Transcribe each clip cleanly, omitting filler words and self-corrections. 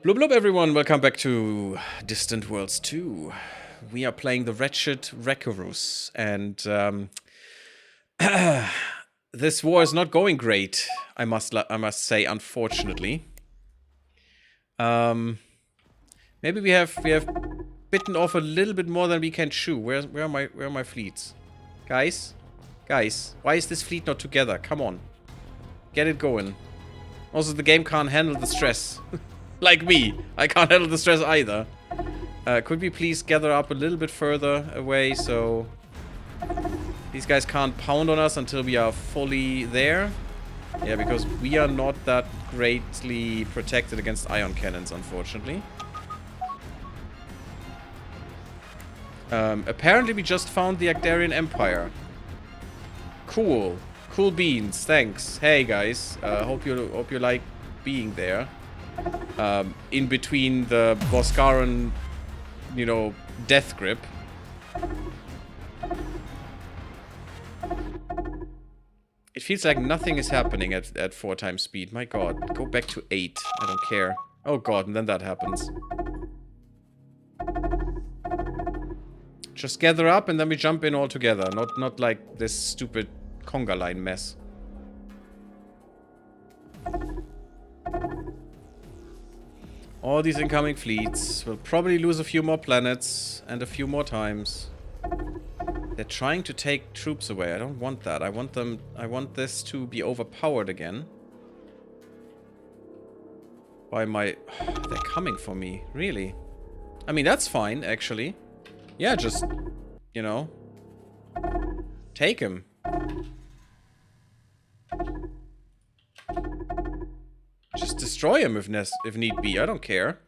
Blub blub everyone, welcome back to Distant Worlds 2. We are playing the Wretched Wekkarus, and this war is not going great, I must say, unfortunately. Maybe we have bitten off a little bit more than we can chew. Where are my fleets? Guys, why is this fleet not together? Come on. Get it going. Also, the game can't handle the stress. Like me. I can't handle the stress either. Could we please gather up a little bit further away so these guys can't pound on us until we are fully there? Yeah, because we are not that greatly protected against ion cannons, unfortunately. Apparently we just found the Agdarian Empire. Cool. Cool beans. Thanks. Hey guys. Hope you like being there. In between the Boscaran, you know, death grip. It feels like nothing is happening at 4 times speed. My god. Go back to 8. I don't care. Oh god, and then that happens. Just gather up and then we jump in all together. Not like this stupid conga line mess. All these incoming fleets will probably lose a few more planets and a few more times. They're trying to take troops away. I don't want that. I want this to be overpowered again. By my... They're coming for me. Really? I mean, that's fine, actually. Yeah, just... You know... Take him. Just destroy him if need be. I don't care.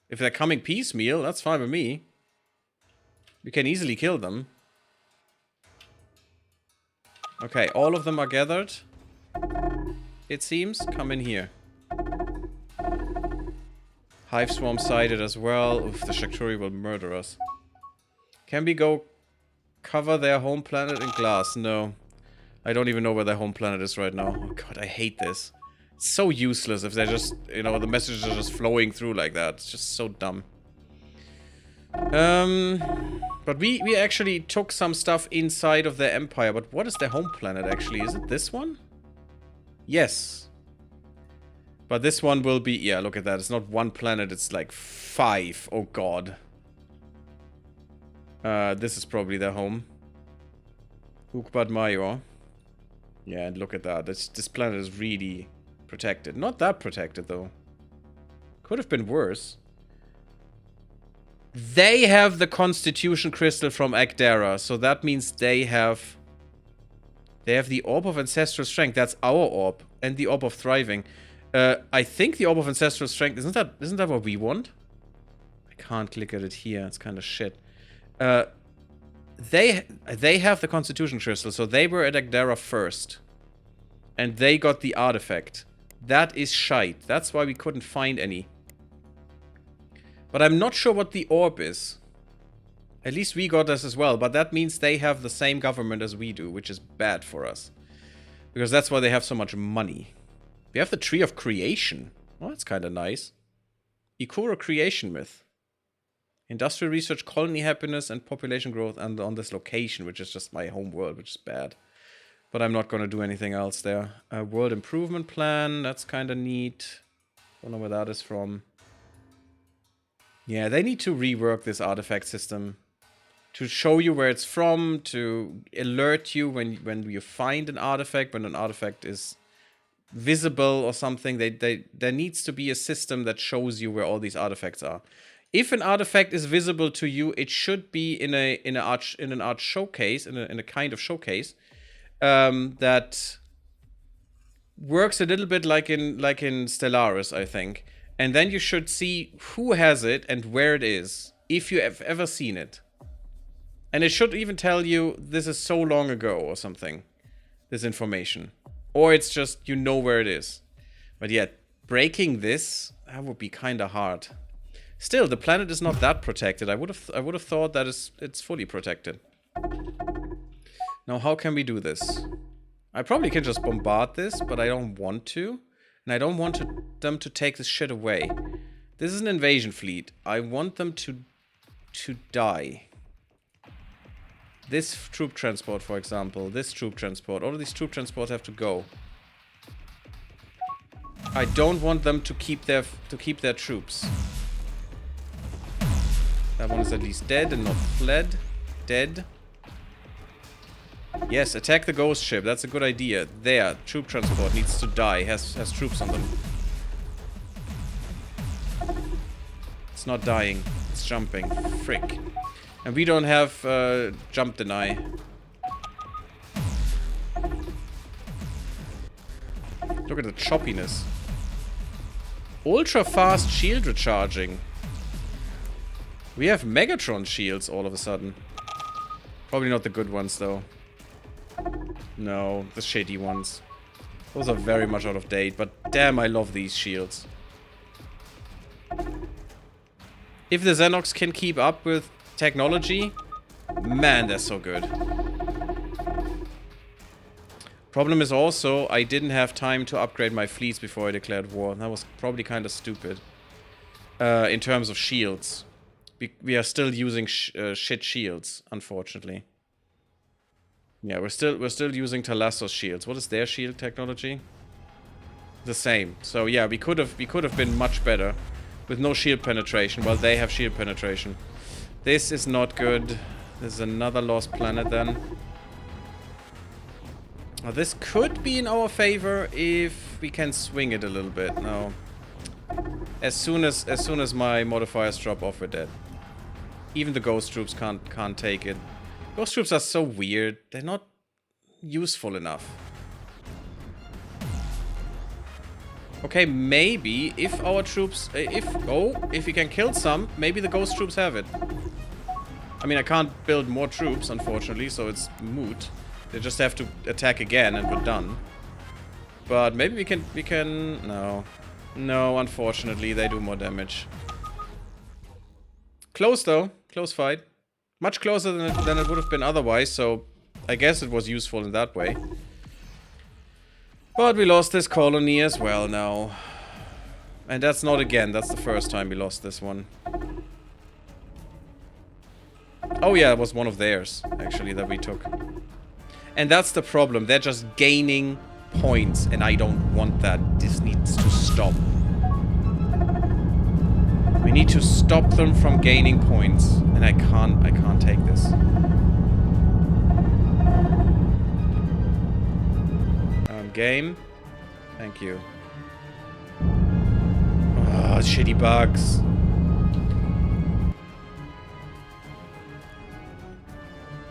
If they're coming piecemeal, that's fine with me. We can easily kill them. Okay, all of them are gathered. It seems. Come in here. Hive swarm sighted as well. Oof, the Shakturi will murder us. Can we go cover their home planet in glass? No. I don't even know where their home planet is right now. Oh god, I hate this. It's so useless if they're just, you know, the messages are just flowing through like that. It's just so dumb. But we actually took some stuff inside of their empire. But what is their home planet actually? Is it this one? Yes. But this one will be... Yeah, look at that. It's not one planet. It's like 5. Oh, God. This is probably their home. Ukbad Major. Yeah, and look at that. This planet is really protected. Not that protected, though. Could have been worse. They have the Constitution Crystal from Agdara, so that means they have the Orb of Ancestral Strength. That's our orb. And the Orb of Thriving. I think the Orb of Ancestral Strength, isn't that what we want? I can't click at it here. It's kind of shit. They have the Constitution Crystal, so they were at Agdara first. And they got the artifact. That is shite. That's why we couldn't find any. But I'm not sure what the orb is. At least we got this as well, but that means they have the same government as we do, which is bad for us. Because that's why they have so much money. We have the Tree of Creation. Well, that's kind of nice. Ikura Creation Myth. Industrial research, colony happiness, and population growth and on this location, which is just my home world, which is bad. But I'm not going to do anything else there. World Improvement Plan, that's kind of neat. Don't know where that is from. Yeah, they need to rework this artifact system. To show you where it's from, to alert you when you find an artifact, when an artifact is visible or something. There needs to be a system that shows you where all these artifacts are. If an artifact is visible to you, it should be in an art showcase, in a kind of showcase. That works a little bit like in Stellaris, I think. And then you should see who has it and where it is, if you have ever seen it. And it should even tell you this is so long ago or something, this information. Or it's just you know where it is. But yet, breaking this, that would be kind of hard. Still, the planet is not that protected. I would have thought that it's fully protected. Now, how can we do this? I probably can just bombard this, but I don't want to. And I don't want them to take this shit away. This is an invasion fleet. I want them to die. This troop transport, for example. This troop transport. All of these troop transports have to go. I don't want them to keep their troops. That one is at least dead and not fled. Dead. Yes, attack the ghost ship. That's a good idea. There, troop transport needs to die. Has troops on them. It's not dying. It's jumping. Frick. And we don't have jump deny. Look at the choppiness. Ultra fast shield recharging. We have Megatron shields all of a sudden. Probably not the good ones though. No, the shitty ones. Those are very much out of date, but damn, I love these shields. If the Xenox can keep up with technology, man, they're so good. Problem is also, I didn't have time to upgrade my fleets before I declared war. That was probably kind of stupid. In terms of shields. We are still using shit shields, unfortunately. Yeah, we're still using Thalassos shields. What is their shield technology? The same. So yeah, we could have been much better with no shield penetration, while they have shield penetration. This is not good. This is another lost planet then. Now, this could be in our favor if we can swing it a little bit. No. As soon as my modifiers drop off, we're dead. Even the ghost troops can't take it. Ghost troops are so weird. They're not useful enough. Okay, maybe if our troops... if we can kill some, maybe the ghost troops have it. I mean, I can't build more troops, unfortunately, so it's moot. They just have to attack again and we're done. But maybe we can... No. No, unfortunately, they do more damage. Close, though. Close fight. Much closer than it would have been otherwise, so I guess it was useful in that way. But we lost this colony as well now. And that's not again, that's the first time we lost this one. Oh yeah, it was one of theirs, actually, that we took. And that's the problem, they're just gaining points, and I don't want that. This needs to stop. We need to stop them from gaining points, and I can't take this. Game. Thank you. Oh, shitty bugs.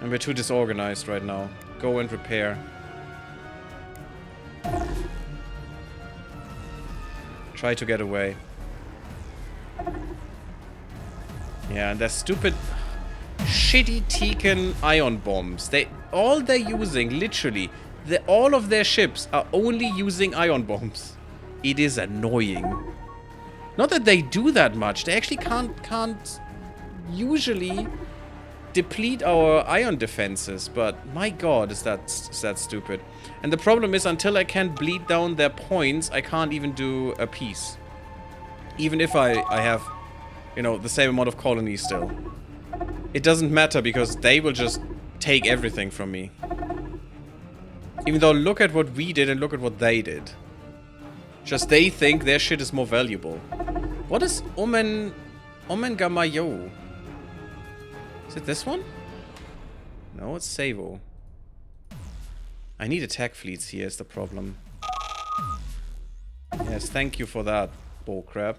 And we're too disorganized right now. Go and repair. Try to get away. Yeah, and their stupid shitty Tekken ion bombs. All they're using, literally, all of their ships are only using ion bombs. It is annoying. Not that they do that much. They actually can't usually deplete our ion defenses, but my god, is that stupid. And the problem is, until I can bleed down their points, I can't even do a peace. Even if I have, you know, the same amount of colonies still. It doesn't matter because they will just take everything from me. Even though, look at what we did and look at what they did. Just they think their shit is more valuable. What is Omen Gamayo? Is it this one? No, it's Savo. I need attack fleets here is the problem. Yes, thank you for that, bullcrap.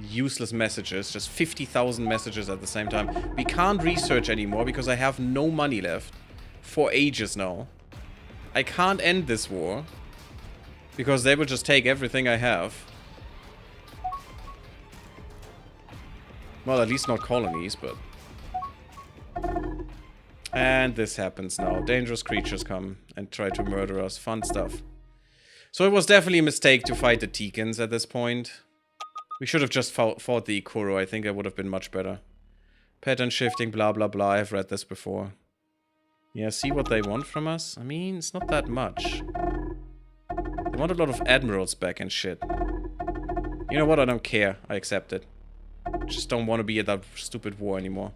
Useless messages, just 50,000 messages at the same time. We can't research anymore because I have no money left for ages now. I can't end this war because they will just take everything I have. Well, at least not colonies, but... And this happens now. Dangerous creatures come and try to murder us. Fun stuff. So it was definitely a mistake to fight the Tekkens at this point. We should have just fought the Ikuro. I think that would have been much better. Pattern shifting, blah, blah, blah. I've read this before. Yeah, see what they want from us? I mean, it's not that much. They want a lot of admirals back and shit. You know what? I don't care. I accept it. Just don't want to be at that stupid war anymore.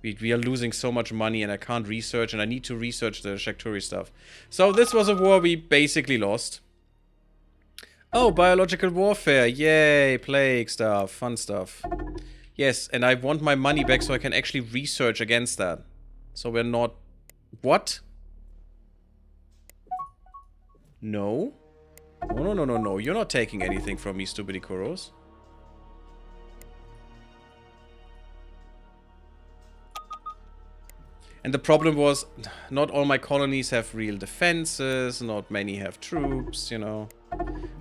We are losing so much money and I can't research, and I need to research the Shakturi stuff. So this was a war we basically lost. Oh, biological warfare. Yay, plague stuff, fun stuff. Yes, and I want my money back so I can actually research against that. So we're not... What? No? No, no, no, no, no. You're not taking anything from me, stupid Wekkarus. And the problem was, not all my colonies have real defenses, not many have troops, you know.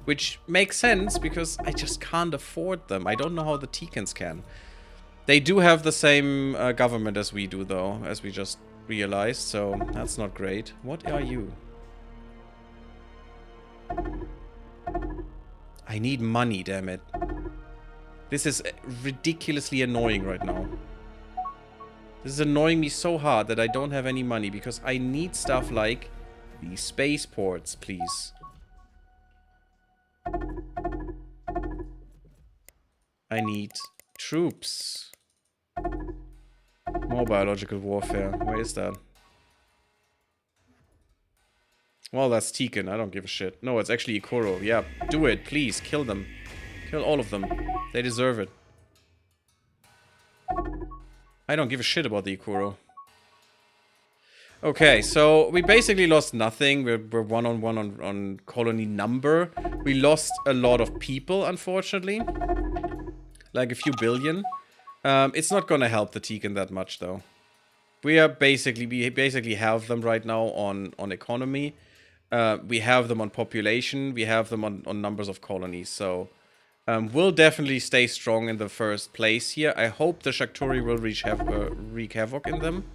Which makes sense, because I just can't afford them. I don't know how the Teekans can. They do have the same government as we do, though, as we just realized, so that's not great. What are you? I need money, damn it. This is ridiculously annoying right now. This is annoying me so hard that I don't have any money, because I need stuff like these spaceports, please. I need troops. More biological warfare. Where is that? Well, that's Teekan. I don't give a shit. No, it's actually Ikoro. Yeah, do it, please. Kill them. Kill all of them. They deserve it. I don't give a shit about the Ikoro. Okay, so we basically lost nothing. We're one-on-one on colony number. We lost a lot of people, unfortunately. Like a few billion. It's not gonna help the Teekan that much, though. We basically have them right now on economy. We have them on population. We have them on numbers of colonies. So we'll definitely stay strong in the first place here. I hope the Shakturi will wreak havoc in them.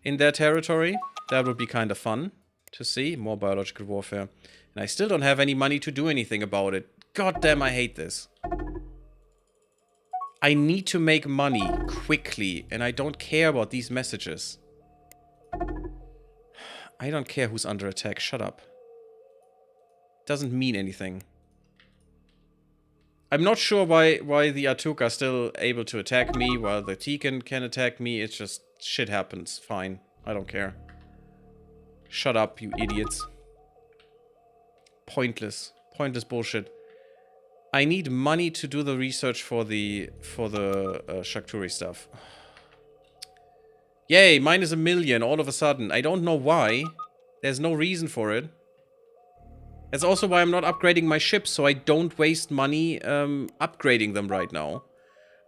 In their territory. That would be kind of fun to see. More biological warfare. And I still don't have any money to do anything about it. God damn, I hate this. I need to make money quickly, and I don't care about these messages. I don't care who's under attack. Shut up. Doesn't mean anything. I'm not sure why the Atuk are still able to attack me while the Teekan can attack me. It's just shit happens. Fine. I don't care. Shut up, you idiots. Pointless. Pointless bullshit. I need money to do the research for the Shakturi stuff. Yay, mine is 1 million all of a sudden. I don't know why. There's no reason for it. That's also why I'm not upgrading my ships, so I don't waste money upgrading them right now.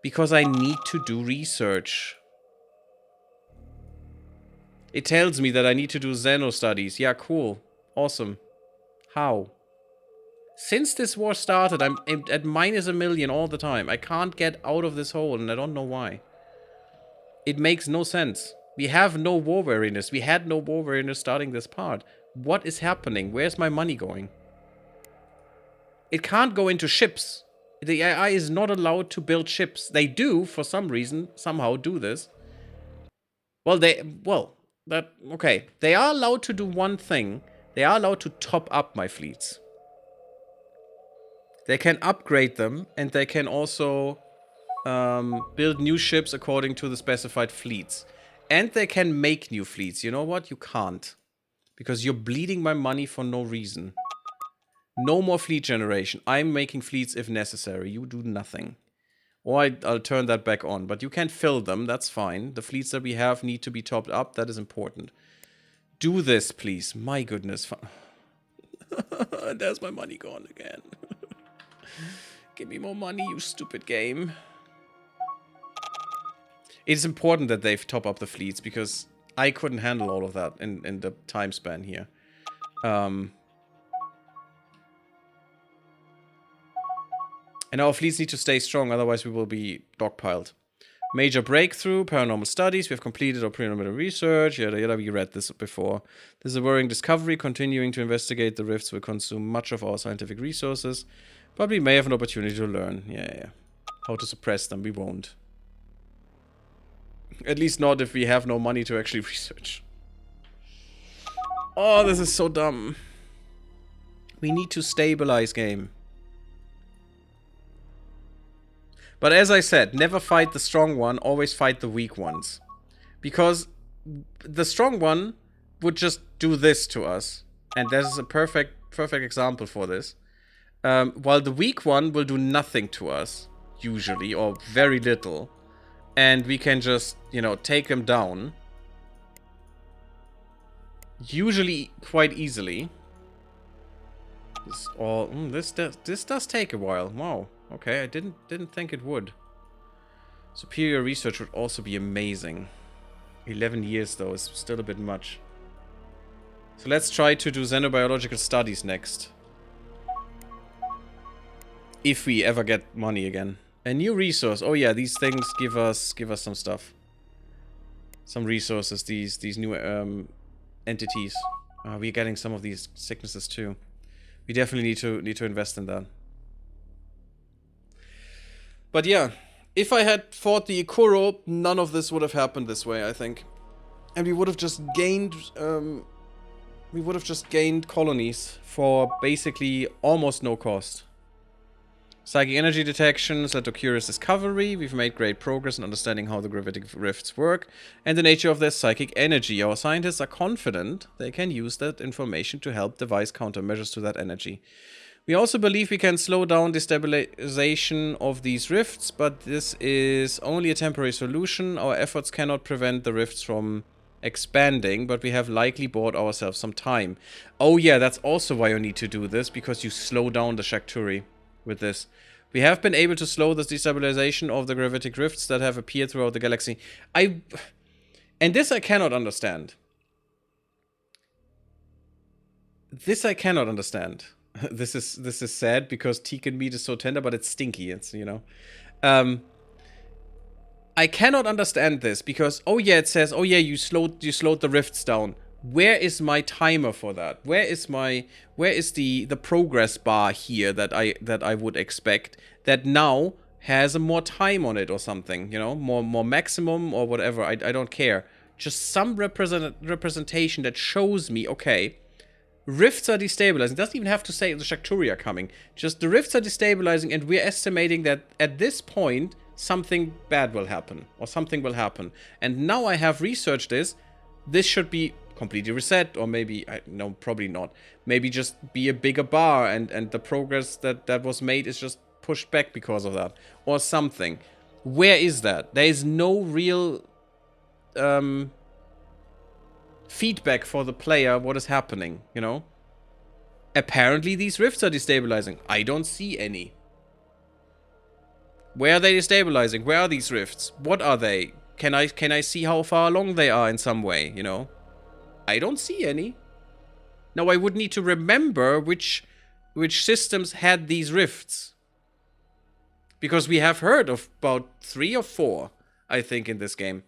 Because I need to do research. It tells me that I need to do Xeno studies. Yeah, cool. Awesome. How? Since this war started, I'm at minus 1 million all the time. I can't get out of this hole, and I don't know why. It makes no sense. We have no war weariness. We had no war weariness starting this part. What is happening? Where's my money going? It can't go into ships. The AI is not allowed to build ships. They do, for some reason, somehow do this. Okay. They are allowed to do one thing. They are allowed to top up my fleets. They can upgrade them, and they can also build new ships according to the specified fleets. And they can make new fleets. You know what? You can't. Because you're bleeding my money for no reason. No more fleet generation. I'm making fleets if necessary. You do nothing. Or I'll turn that back on. But you can fill them. That's fine. The fleets that we have need to be topped up. That is important. Do this, please. My goodness. There's my money gone again. Give me more money, you stupid game. It's important that they top up the fleets, because I couldn't handle all of that in the time span here. And our fleets need to stay strong, otherwise we will be dogpiled. Major breakthrough, paranormal studies. We have completed our paranormal research. Yada yada, we read this before. This is a worrying discovery. Continuing to investigate the rifts will consume much of our scientific resources. But we may have an opportunity to learn. Yeah. How to suppress them. We won't. At least not if we have no money to actually research. Oh, this is so dumb. We need to stabilize game. But as I said, never fight the strong one, always fight the weak ones. Because the strong one would just do this to us. And this is a perfect example for this. While the weak one will do nothing to us, usually, or very little. And we can just, you know, take them down. Usually quite easily. This does take a while. Wow. Okay, I didn't think it would. Superior research would also be amazing. 11 years though is still a bit much. So let's try to do xenobiological studies next. If we ever get money again. A new resource. Oh yeah, these things give us some stuff. Some resources, these new entities. We're getting some of these sicknesses too. We definitely need to invest in that. But yeah, if I had fought the Ikuro, none of this would have happened this way, I think. And we would have just gained colonies for basically almost no cost. Psychic energy detections led to curious discovery. We've made great progress in understanding how the gravitic rifts work and the nature of their psychic energy. Our scientists are confident they can use that information to help devise countermeasures to that energy. We also believe we can slow down destabilization of these rifts, but this is only a temporary solution. Our efforts cannot prevent the rifts from expanding, but we have likely bought ourselves some time. Oh yeah, that's also why you need to do this, because you slow down the Shakturi with this. We have been able to slow the destabilization of the gravitic rifts that have appeared throughout the galaxy. And this I cannot understand. This I cannot understand. This is sad because Tekin meat is so tender, but it's stinky. It's, you know. I cannot understand this because, oh yeah, it says, oh yeah, you slowed the rifts down. Where is my timer for that? Where is the progress bar here that I would expect that now has a more time on it or something, you know, more maximum or whatever. I don't care. Just some representation that shows me, okay, rifts are destabilizing. It doesn't even have to say the Shakturi are coming. Just the rifts are destabilizing, and we're estimating that at this point something bad will happen or something will happen. And now I have researched this. This should be completely reset, or maybe, no, probably not. Maybe just be a bigger bar, and the progress that was made is just pushed back because of that, or something. Where is that? There is no real feedback for the player what is happening, you know? Apparently these rifts are destabilizing. I don't see any. Where are they destabilizing? Where are these rifts? What are they? Can I see how far along they are in some way, you know? I don't see any. Now I would need to remember which systems had these rifts. Because we have heard of about 3 or 4, I think, in this game.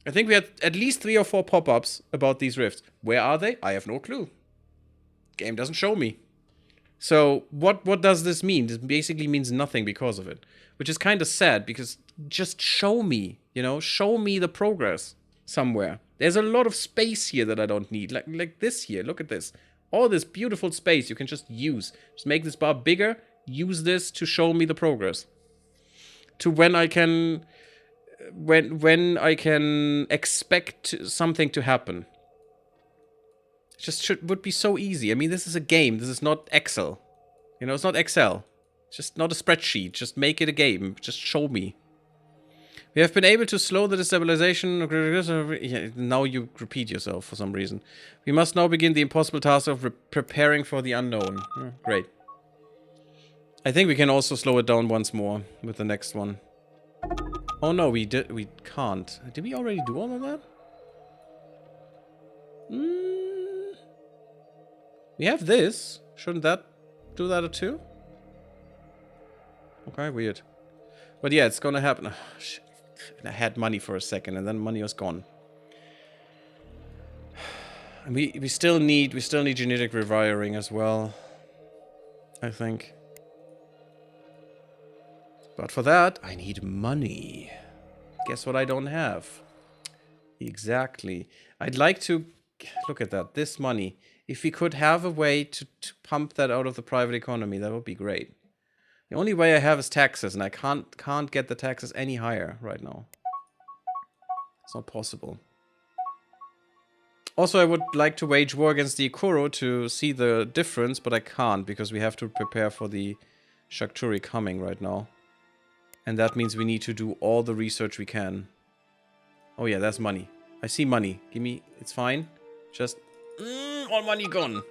I think we had at least 3 or 4 pop-ups about these rifts. Where are they? I have no clue. Game doesn't show me. So, what does this mean? This basically means nothing because of it. Which is kind of sad, because just show me, you know? Show me the progress somewhere. There's a lot of space here that I don't need. Like this here, look at this. All this beautiful space you can just use. Just make this bar bigger, use this to show me the progress. To when I can... When I can expect something to happen. It just would be so easy. I mean, this is a game. This is not Excel. You know, it's not Excel. It's just not a spreadsheet. Just make it a game. Just show me. We have been able to slow the destabilization. Yeah, now you repeat yourself for some reason. We must now begin the impossible task of preparing for the unknown. Oh, great. I think we can also slow it down once more with the next one. Oh no, we can't. Did we already do all of that? We have this. Shouldn't that do that too? Okay, weird. But yeah, it's gonna happen. Oh, shit. I had money for a second and then money was gone. And we still need genetic rewiring as well, I think. But for that, I need money. Guess what I don't have? Exactly. I'd like to... Look at that. This money. If we could have a way to pump that out of the private economy, that would be great. The only way I have is taxes, and I can't get the taxes any higher right now. It's not possible. Also, I would like to wage war against the Ikuro to see the difference, but I can't because we have to prepare for the Shakturi coming right now. And that means we need to do all the research we can. Oh yeah, that's money. I see money. Give me... It's fine. Just... all money gone.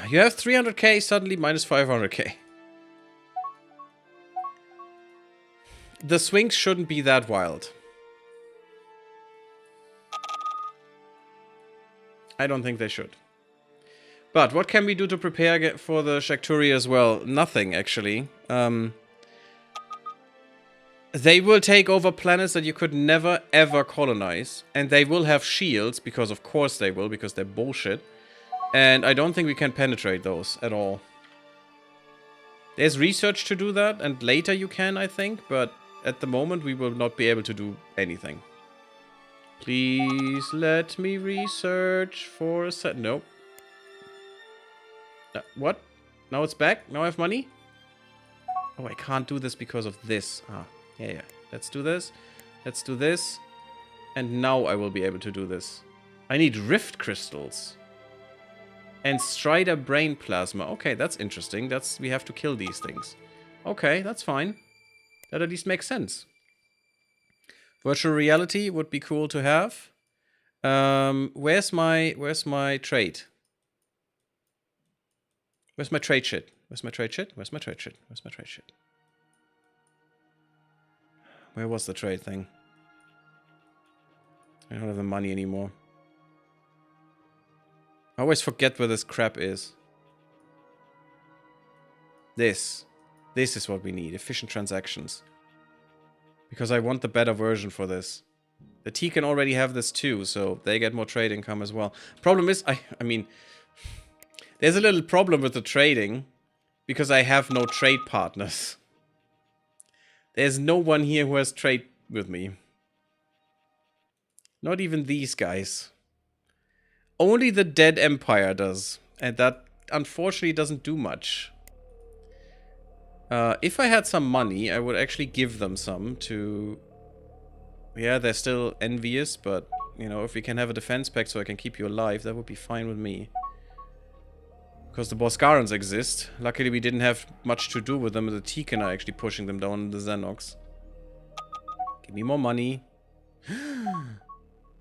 You have 300k, suddenly minus 500k. The swings shouldn't be that wild. I don't think they should. But what can we do to prepare for the Shakturi as well? Nothing, actually. They will take over planets that you could never, ever colonize. And they will have shields, because of course they will, because they're bullshit. And I don't think we can penetrate those at all. There's research to do that, and later you can, I think. But at the moment, we will not be able to do anything. Please let me research for a set. Nope. What? Now it's back? Now I have money? Oh, I can't do this because of this. Ah, yeah. Let's do this. Let's do this. And now I will be able to do this. I need rift crystals. And Strider brain plasma. Okay, that's interesting. We have to kill these things. Okay, that's fine. That at least makes sense. Virtual reality would be cool to have. Where's my trade? Where's my trade shit? Where's my trade shit? Where's my trade shit? Where's my trade shit? Where was the trade thing? I don't have the money anymore. I always forget where this crap is. This. This is what we need. Efficient transactions. Because I want the better version for this. The T can already have this too, so they get more trade income as well. Problem is, I mean... There's a little problem with the trading. Because I have no trade partners. There's no one here who has trade with me. Not even these guys. Only the Dead Empire does. And that, unfortunately, doesn't do much. If I had some money, I would actually give them some to... Yeah, they're still envious, but, you know, if we can have a defense pact so I can keep you alive, that would be fine with me. Because the Boskarans exist. Luckily, we didn't have much to do with them. The Tikan are actually pushing them down in the Xenox. Give me more money.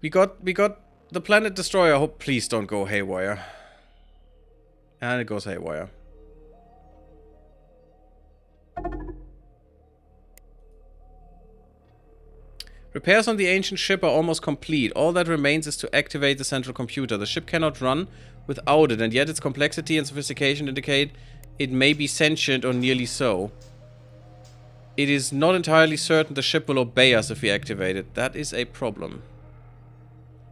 We got the Planet Destroyer. I hope, please don't go haywire. And it goes haywire. Repairs on the ancient ship are almost complete. All that remains is to activate the central computer. The ship cannot run without it, and yet its complexity and sophistication indicate it may be sentient or nearly so. It is not entirely certain the ship will obey us if we activate it. That is a problem.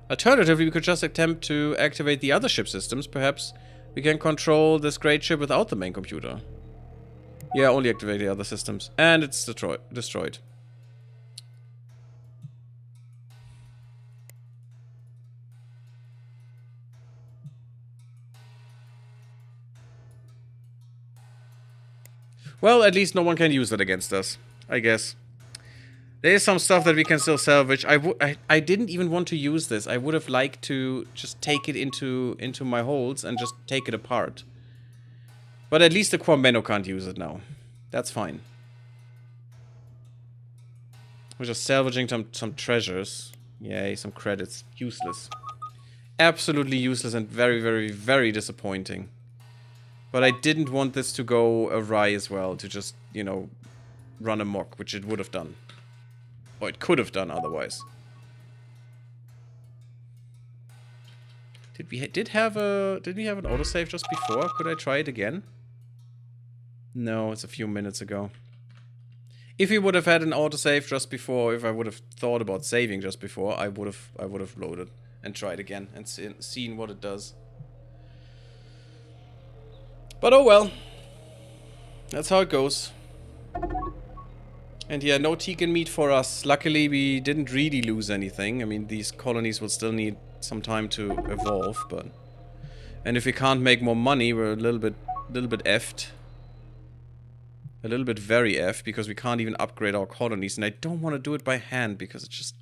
Alternatively, we could just attempt to activate the other ship systems. Perhaps we can control this great ship without the main computer. Yeah, only activate the other systems. And it's destroyed. Well, at least no one can use it against us, I guess. There is some stuff that we can still salvage. I didn't even want to use this. I would have liked to just take it into my holds and just take it apart. But at least the Quameno can't use it now. That's fine. We're just salvaging some treasures. Yay, some credits. Useless. Absolutely useless and very, very, very disappointing. But I didn't want this to go awry as well. To just, you know, run amok, which it would have done. Or it could have done otherwise. Did we have an autosave just before? Could I try it again? No, it's a few minutes ago. If we would have had an autosave just before, if I would have thought about saving just before, I would have loaded and tried again and seen what it does. But oh well. That's how it goes. And yeah, no Tegan meat for us. Luckily, we didn't really lose anything. I mean, these colonies will still need some time to evolve, but... And if we can't make more money, we're a little bit effed. A little bit very effed, because we can't even upgrade our colonies, and I don't want to do it by hand, because it just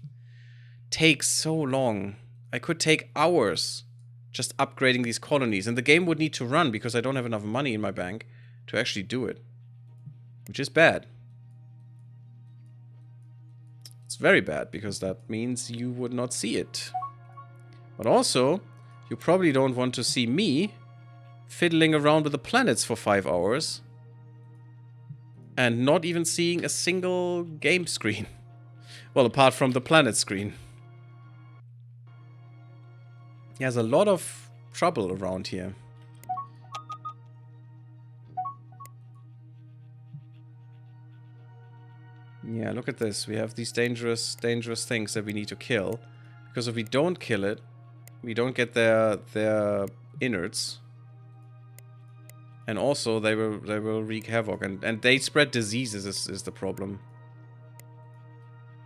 takes so long. I could take hours just upgrading these colonies, and the game would need to run, because I don't have enough money in my bank to actually do it. Which is bad. It's very bad, because that means you would not see it. But also, you probably don't want to see me fiddling around with the planets for 5 hours and not even seeing a single game screen. Well, apart from the planet screen. There's a lot of trouble around here. Yeah, look at this. We have these dangerous things that we need to kill. Because if we don't kill it, we don't get their innards. And also, they will wreak havoc. And they spread diseases is the problem.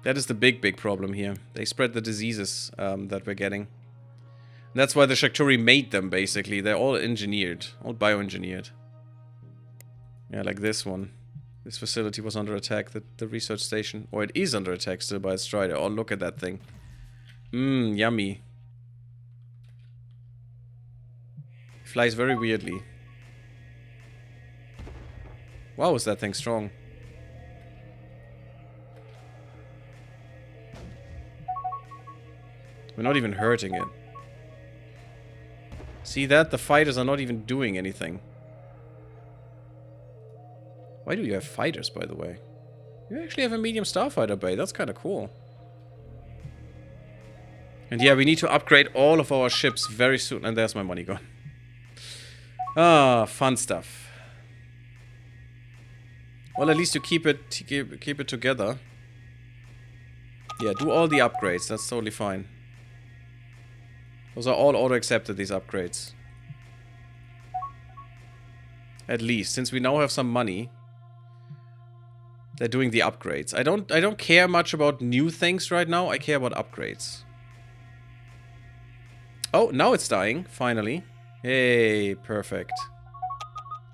That is the big problem here. They spread the diseases that we're getting. And that's why the Shakturi made them, basically. They're all engineered. All bioengineered. Yeah, like this one. This facility was under attack, the research station. Or it is under attack still by a strider. Oh, look at that thing. Mmm, yummy. It flies very weirdly. Wow, is that thing strong. We're not even hurting it. See that? The fighters are not even doing anything. Why do you have fighters, by the way? You actually have a medium starfighter bay. That's kind of cool. And yeah, we need to upgrade all of our ships very soon. And there's my money gone. Ah, fun stuff. Well, at least you keep it together. Yeah, do all the upgrades. That's totally fine. Those are all auto-accepted, these upgrades. At least, since we now have some money, they're doing the upgrades. I don't care much about new things right now. I care about upgrades. Oh, now it's dying, finally. Hey, perfect.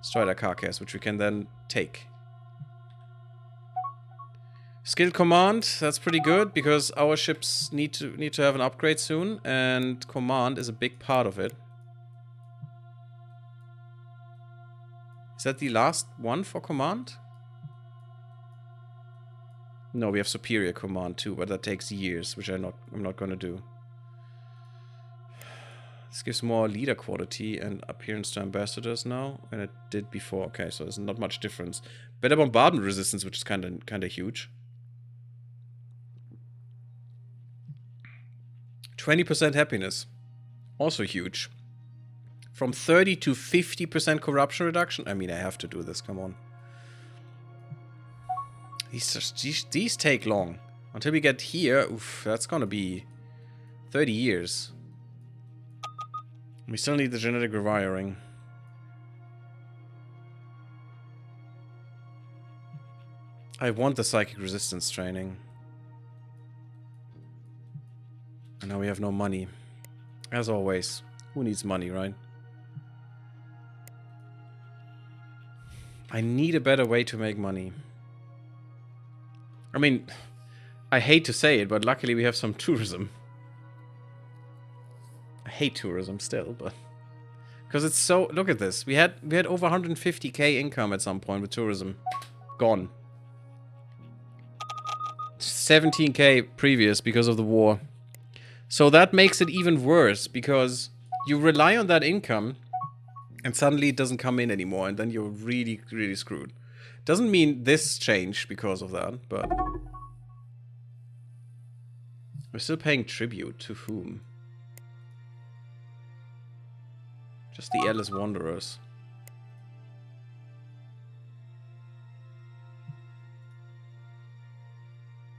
Strider carcass, which we can then take. Skilled command, that's pretty good, because our ships need to have an upgrade soon, and command is a big part of it. Is that the last one for command? No, we have superior command too, but that takes years, which I'm not gonna do. This gives more leader quality and appearance to ambassadors now, and it did before. Okay, so there's not much difference. Better bombardment resistance, which is kinda huge. 20% happiness. Also huge. From 30 to 50% corruption reduction. I mean, I have to do this, come on. These take long. Until we get here, oof, that's gonna be 30 years. We still need the genetic rewiring. I want the psychic resistance training. And now we have no money. As always. Who needs money, right? I need a better way to make money. I mean, I hate to say it, but luckily we have some tourism. I hate tourism still, but... Because it's so... Look at this. We had over 150k income at some point with tourism. Gone. 17k previous because of the war. So that makes it even worse, because you rely on that income and suddenly it doesn't come in anymore, and then you're really, really screwed. Doesn't mean this changed because of that, but... We're still paying tribute to whom? Just the Atlas Wanderers.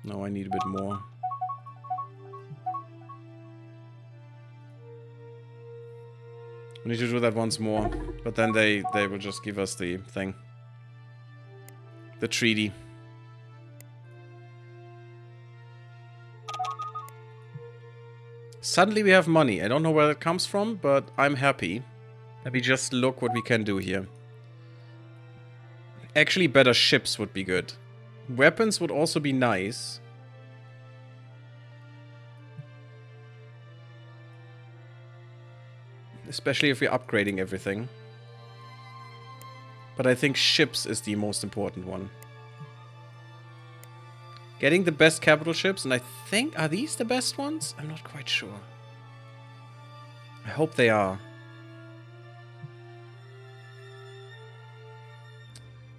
No, I need a bit more. We need to do that once more, but then they will just give us the thing. The treaty. Suddenly we have money. I don't know where it comes from, but I'm happy. Let me just look what we can do here. Actually, better ships would be good. Weapons would also be nice. Especially if we're upgrading everything. But I think ships is the most important one. Getting the best capital ships, and I think... Are these the best ones? I'm not quite sure. I hope they are.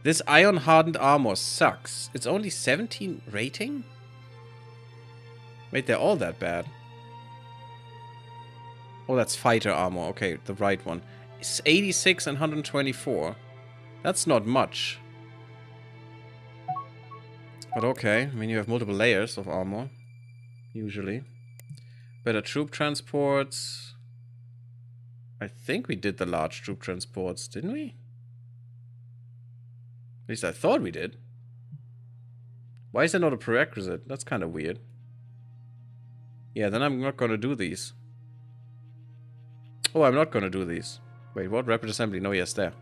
This iron-hardened armor sucks. It's only 17 rating? Wait, they're all that bad. Oh, that's fighter armor. Okay, the right one. It's 86 and 124. That's not much. But okay, I mean, you have multiple layers of armor. Usually. Better troop transports. I think we did the large troop transports, didn't we? At least I thought we did. Why is that not a prerequisite? That's kind of weird. Yeah, then I'm not going to do these. Oh, I'm not going to do these. Wait, what? Rapid assembly? No, yes, there.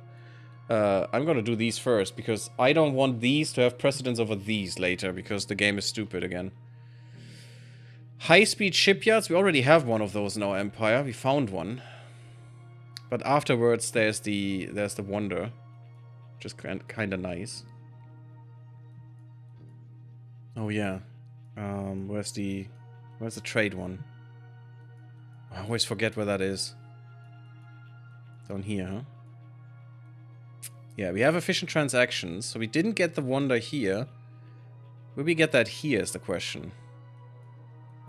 I'm going to do these first, because I don't want these to have precedence over these later, because the game is stupid again. High-speed shipyards. We already have one of those in our empire. We found one. But afterwards, there's the wonder. Which is kind of nice. Oh, yeah. Where's the trade one? I always forget where that is. Down here, huh? Yeah, we have efficient transactions, so we didn't get the wonder here. Will we get that here is the question.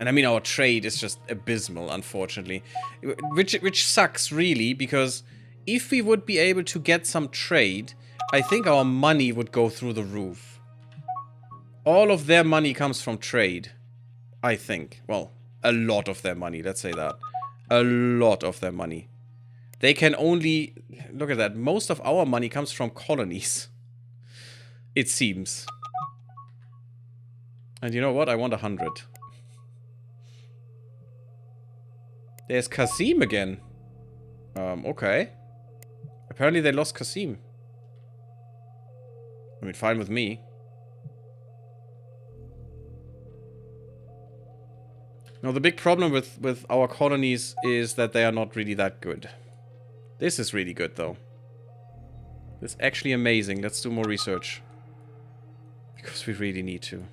And I mean, our trade is just abysmal, unfortunately. Which sucks, really, because if we would be able to get some trade, I think our money would go through the roof. All of their money comes from trade, I think. Well, a lot of their money, let's say that. A lot of their money. They can only... Look at that. Most of our money comes from colonies. It seems. And you know what? I want 100. There's Qasim again. Okay. Apparently they lost Qasim. I mean, fine with me. Now, the big problem with our colonies is that they are not really that good. This is really good, though. It's actually amazing. Let's do more research. Because we really need to.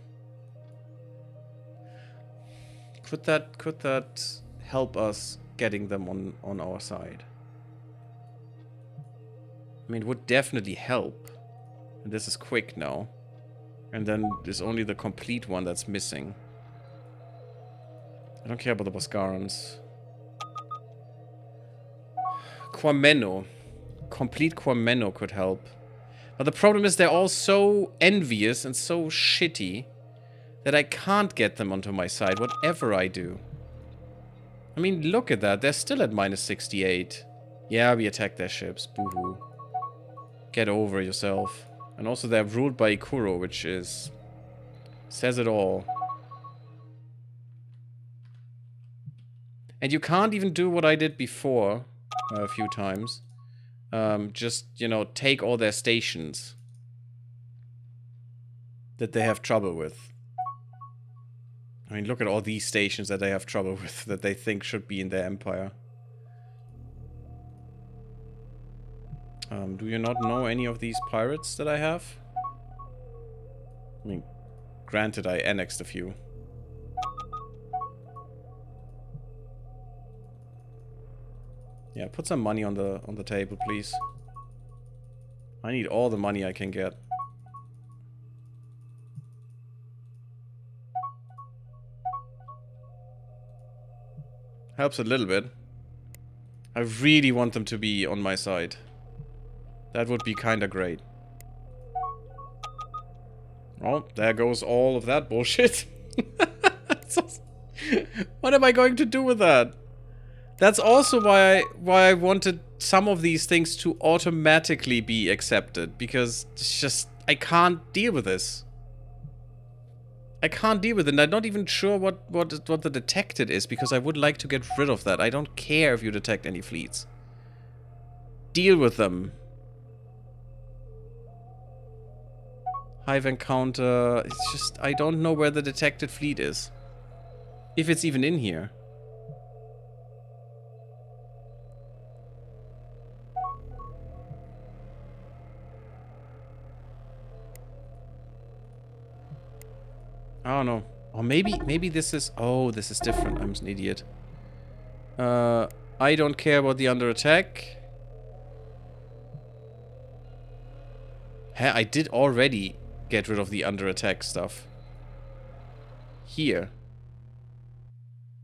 Could that help us getting them on our side? I mean, it would definitely help. And this is quick now. And then there's only the complete one that's missing. I don't care about the Boscarans. Quameno. Complete Quameno could help. But the problem is they're all so envious and so shitty that I can't get them onto my side, whatever I do. I mean, look at that. They're still at minus 68. Yeah, we attacked their ships. Boo-hoo. Get over yourself. And also they're ruled by Ikuro, which is... says it all. And you can't even do what I did before a few times. Just, you know, take all their stations that they have trouble with. I mean, look at all these stations that they have trouble with, that they think should be in their empire. Do you not know any of these pirates that I have? I mean, granted, I annexed a few. Yeah, put some money on the table, please. I need all the money I can get. Helps a little bit. I really want them to be on my side. That would be kinda great. Oh, there goes all of that bullshit. What am I going to do with that? That's also why I wanted some of these things to automatically be accepted. Because it's just... I can't deal with this. I can't deal with it. And I'm not even sure what the detected is, because I would like to get rid of that. I don't care if you detect any fleets. Deal with them. Hive encounter. It's just, I don't know where the detected fleet is. If it's even in here. I don't know. Or maybe this is... Oh, this is different. I'm an idiot. I don't care about the under attack. Heh, I did already get rid of the under attack stuff. Here.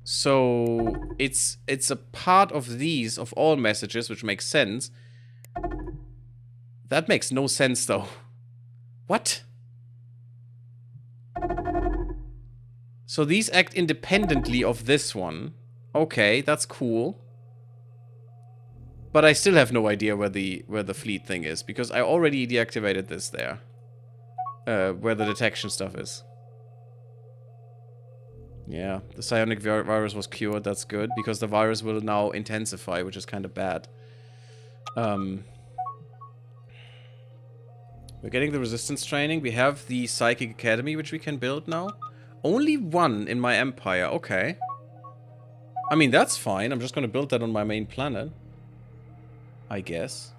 So it's a part of these, of all messages, which makes sense. That makes no sense though. What? So these act independently of this one. Okay, that's cool. But I still have no idea where the fleet thing is, because I already deactivated this there. Where the detection stuff is. Yeah, the psionic virus was cured, that's good, because the virus will now intensify, which is kind of bad. We're getting the resistance training. We have the Psychic Academy, which we can build now. Only one in my empire, okay. I mean, that's fine. I'm just going to build that on my main planet. I guess.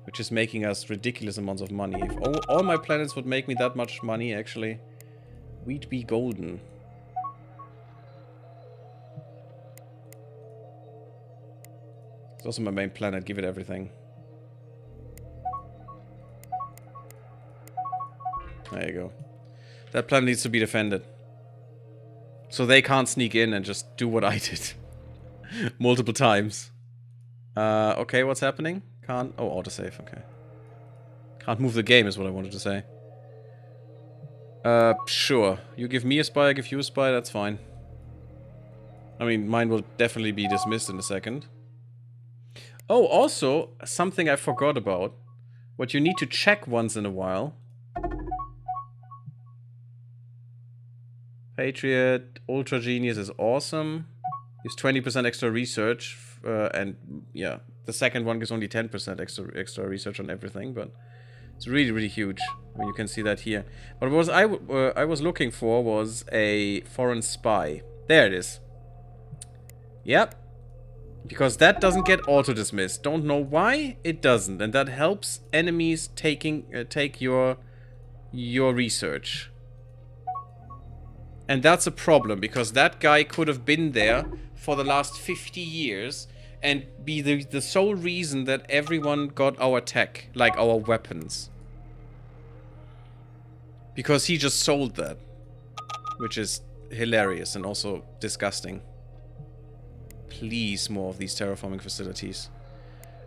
Which is making us ridiculous amounts of money. If all my planets would make me that much money, actually, we'd be golden. It's also my main planet. Give it everything. There you go. That planet needs to be defended. So they can't sneak in and just do what I did. Multiple times. Okay, what's happening? Can't... Oh, autosave, okay. Can't move the game is what I wanted to say. Sure. You give me a spy, I give you a spy, that's fine. I mean, mine will definitely be dismissed in a second. Oh, also, something I forgot about. What you need to check once in a while. Patriot, Ultra Genius is awesome. Gives 20% extra research, and yeah, the second one gives only 10% extra research on everything, but it's really, really huge. I mean, you can see that here. But what I was looking for was a foreign spy. There it is. Yep. Because that doesn't get auto-dismissed. Don't know why, it doesn't. And that helps enemies take your research. And that's a problem, because that guy could have been there for the last 50 years and be the sole reason that everyone got our tech, like our weapons. Because he just sold that. Which is hilarious and also disgusting. Please, more of these terraforming facilities.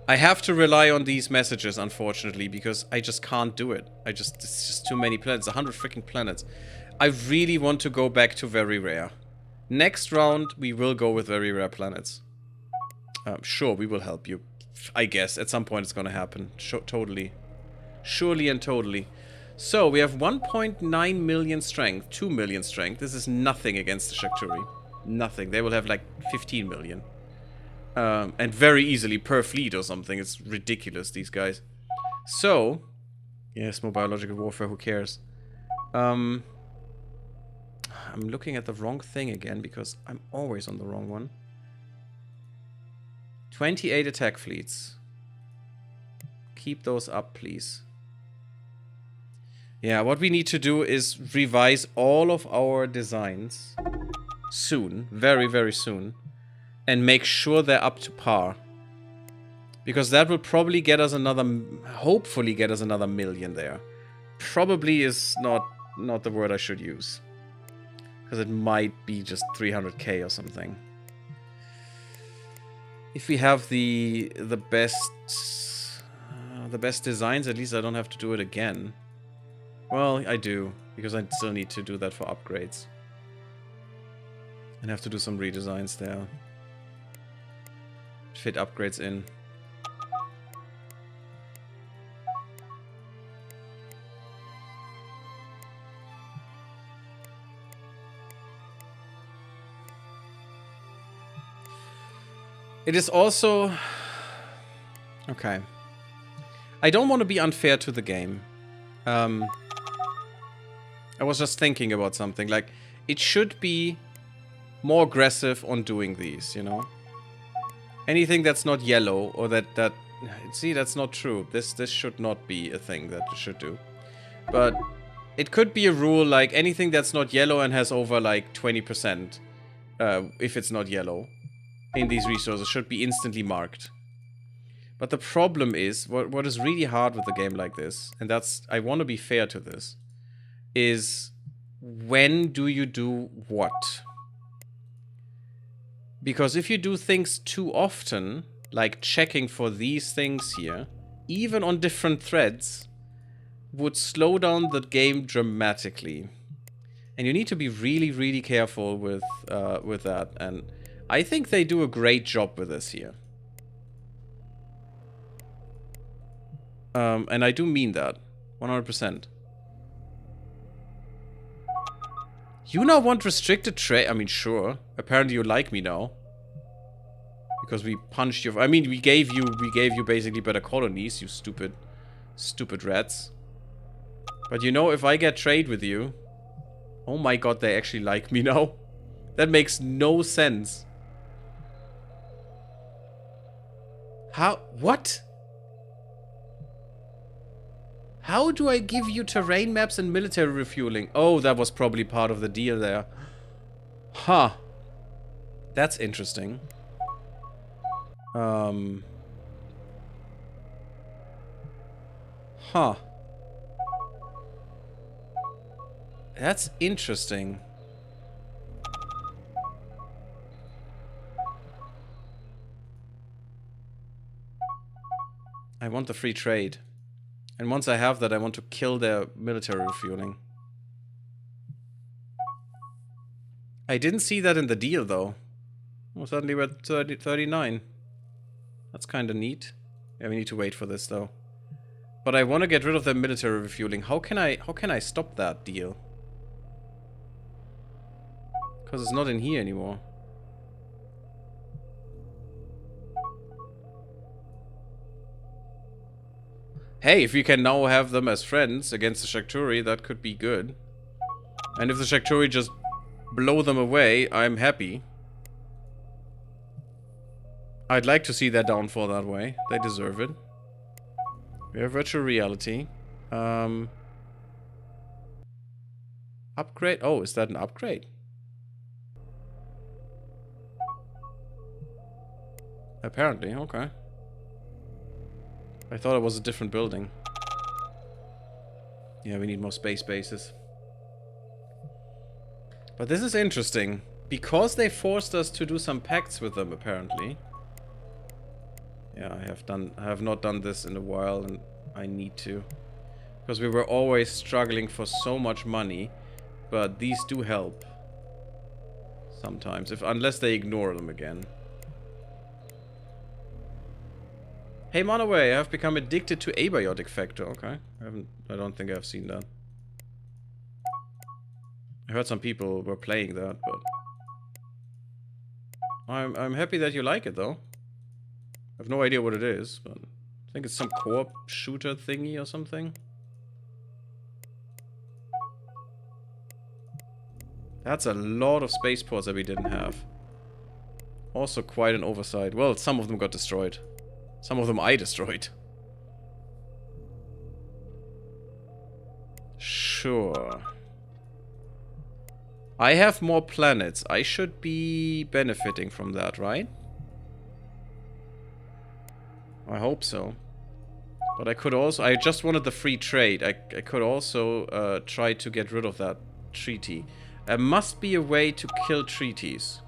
I have to rely on these messages, unfortunately, because I just can't do it. It's just too many planets. 100 freaking planets. I really want to go back to very rare. Next round, we will go with very rare planets. Sure, we will help you. I guess. At some point it's gonna happen. Totally. Surely and totally. So, we have 1.9 million strength. 2 million strength. This is nothing against the Shakturi. Nothing. They will have like 15 million. And very easily per fleet or something. It's ridiculous, these guys. So, yes, more biological warfare, who cares? I'm looking at the wrong thing again, because I'm always on the wrong one. 28 attack fleets. Keep those up, please. Yeah, what we need to do is revise all of our designs soon, very, very soon, and make sure they're up to par. Because that will probably get us another, hopefully get us another million there. Probably is not the word I should use. Because it might be just 300k or something. If we have the best designs, at least I don't have to do it again. Well, I do, because I still need to do that for upgrades. And have to do some redesigns there. Fit upgrades in. It is also... Okay. I don't want to be unfair to the game. I was just thinking about something. Like, it should be more aggressive on doing these, you know? Anything that's not yellow, or that... See, that's not true. This should not be a thing that you should do. But it could be a rule, like, anything that's not yellow and has over, like, 20%, if it's not yellow, in these resources should be instantly marked. But the problem is, what is really hard with a game like this, and that's, I want to be fair to this, is when do you do what? Because if you do things too often, like checking for these things here, even on different threads, would slow down the game dramatically. And you need to be really, really careful with that. And I think they do a great job with this here. And I do mean that. 100%. You now want restricted trade? I mean, sure. Apparently you like me now. Because we punched you. I mean, we gave you basically better colonies, you stupid rats. But you know, if I get trade with you... Oh my god, they actually like me now. That makes no sense. How? What? How do I give you terrain maps and military refueling? Oh, that was probably part of the deal there. Huh. That's interesting. Huh. That's interesting. I want the free trade. And once I have that, I want to kill their military refueling. I didn't see that in the deal, though. Well, suddenly we're at 39. That's kind of neat. Yeah, we need to wait for this, though. But I want to get rid of their military refueling. How can I stop that deal? Because it's not in here anymore. Hey, if we can now have them as friends against the Shakturi, that could be good. And if the Shakturi just blow them away, I'm happy. I'd like to see their downfall that way. They deserve it. We have virtual reality. Upgrade? Oh, is that an upgrade? Apparently, okay. I thought it was a different building. Yeah, we need more space bases. But this is interesting. Because they forced us to do some pacts with them, apparently. Yeah, I have not done this in a while, and I need to. Because we were always struggling for so much money. But these do help. Sometimes, unless they ignore them again. Hey, Monaway, I have become addicted to abiotic factor. Okay. I don't think I've seen that. I heard some people were playing that, but I'm happy that you like it, though. I have no idea what it is, but I think it's some co-op shooter thingy or something. That's a lot of spaceports that we didn't have. Also quite an oversight. Well, some of them got destroyed. Some of them I destroyed. Sure. I have more planets. I should be benefiting from that, right? I hope so. But I could also... I just wanted the free trade. I could also try to get rid of that treaty. There must be a way to kill treaties.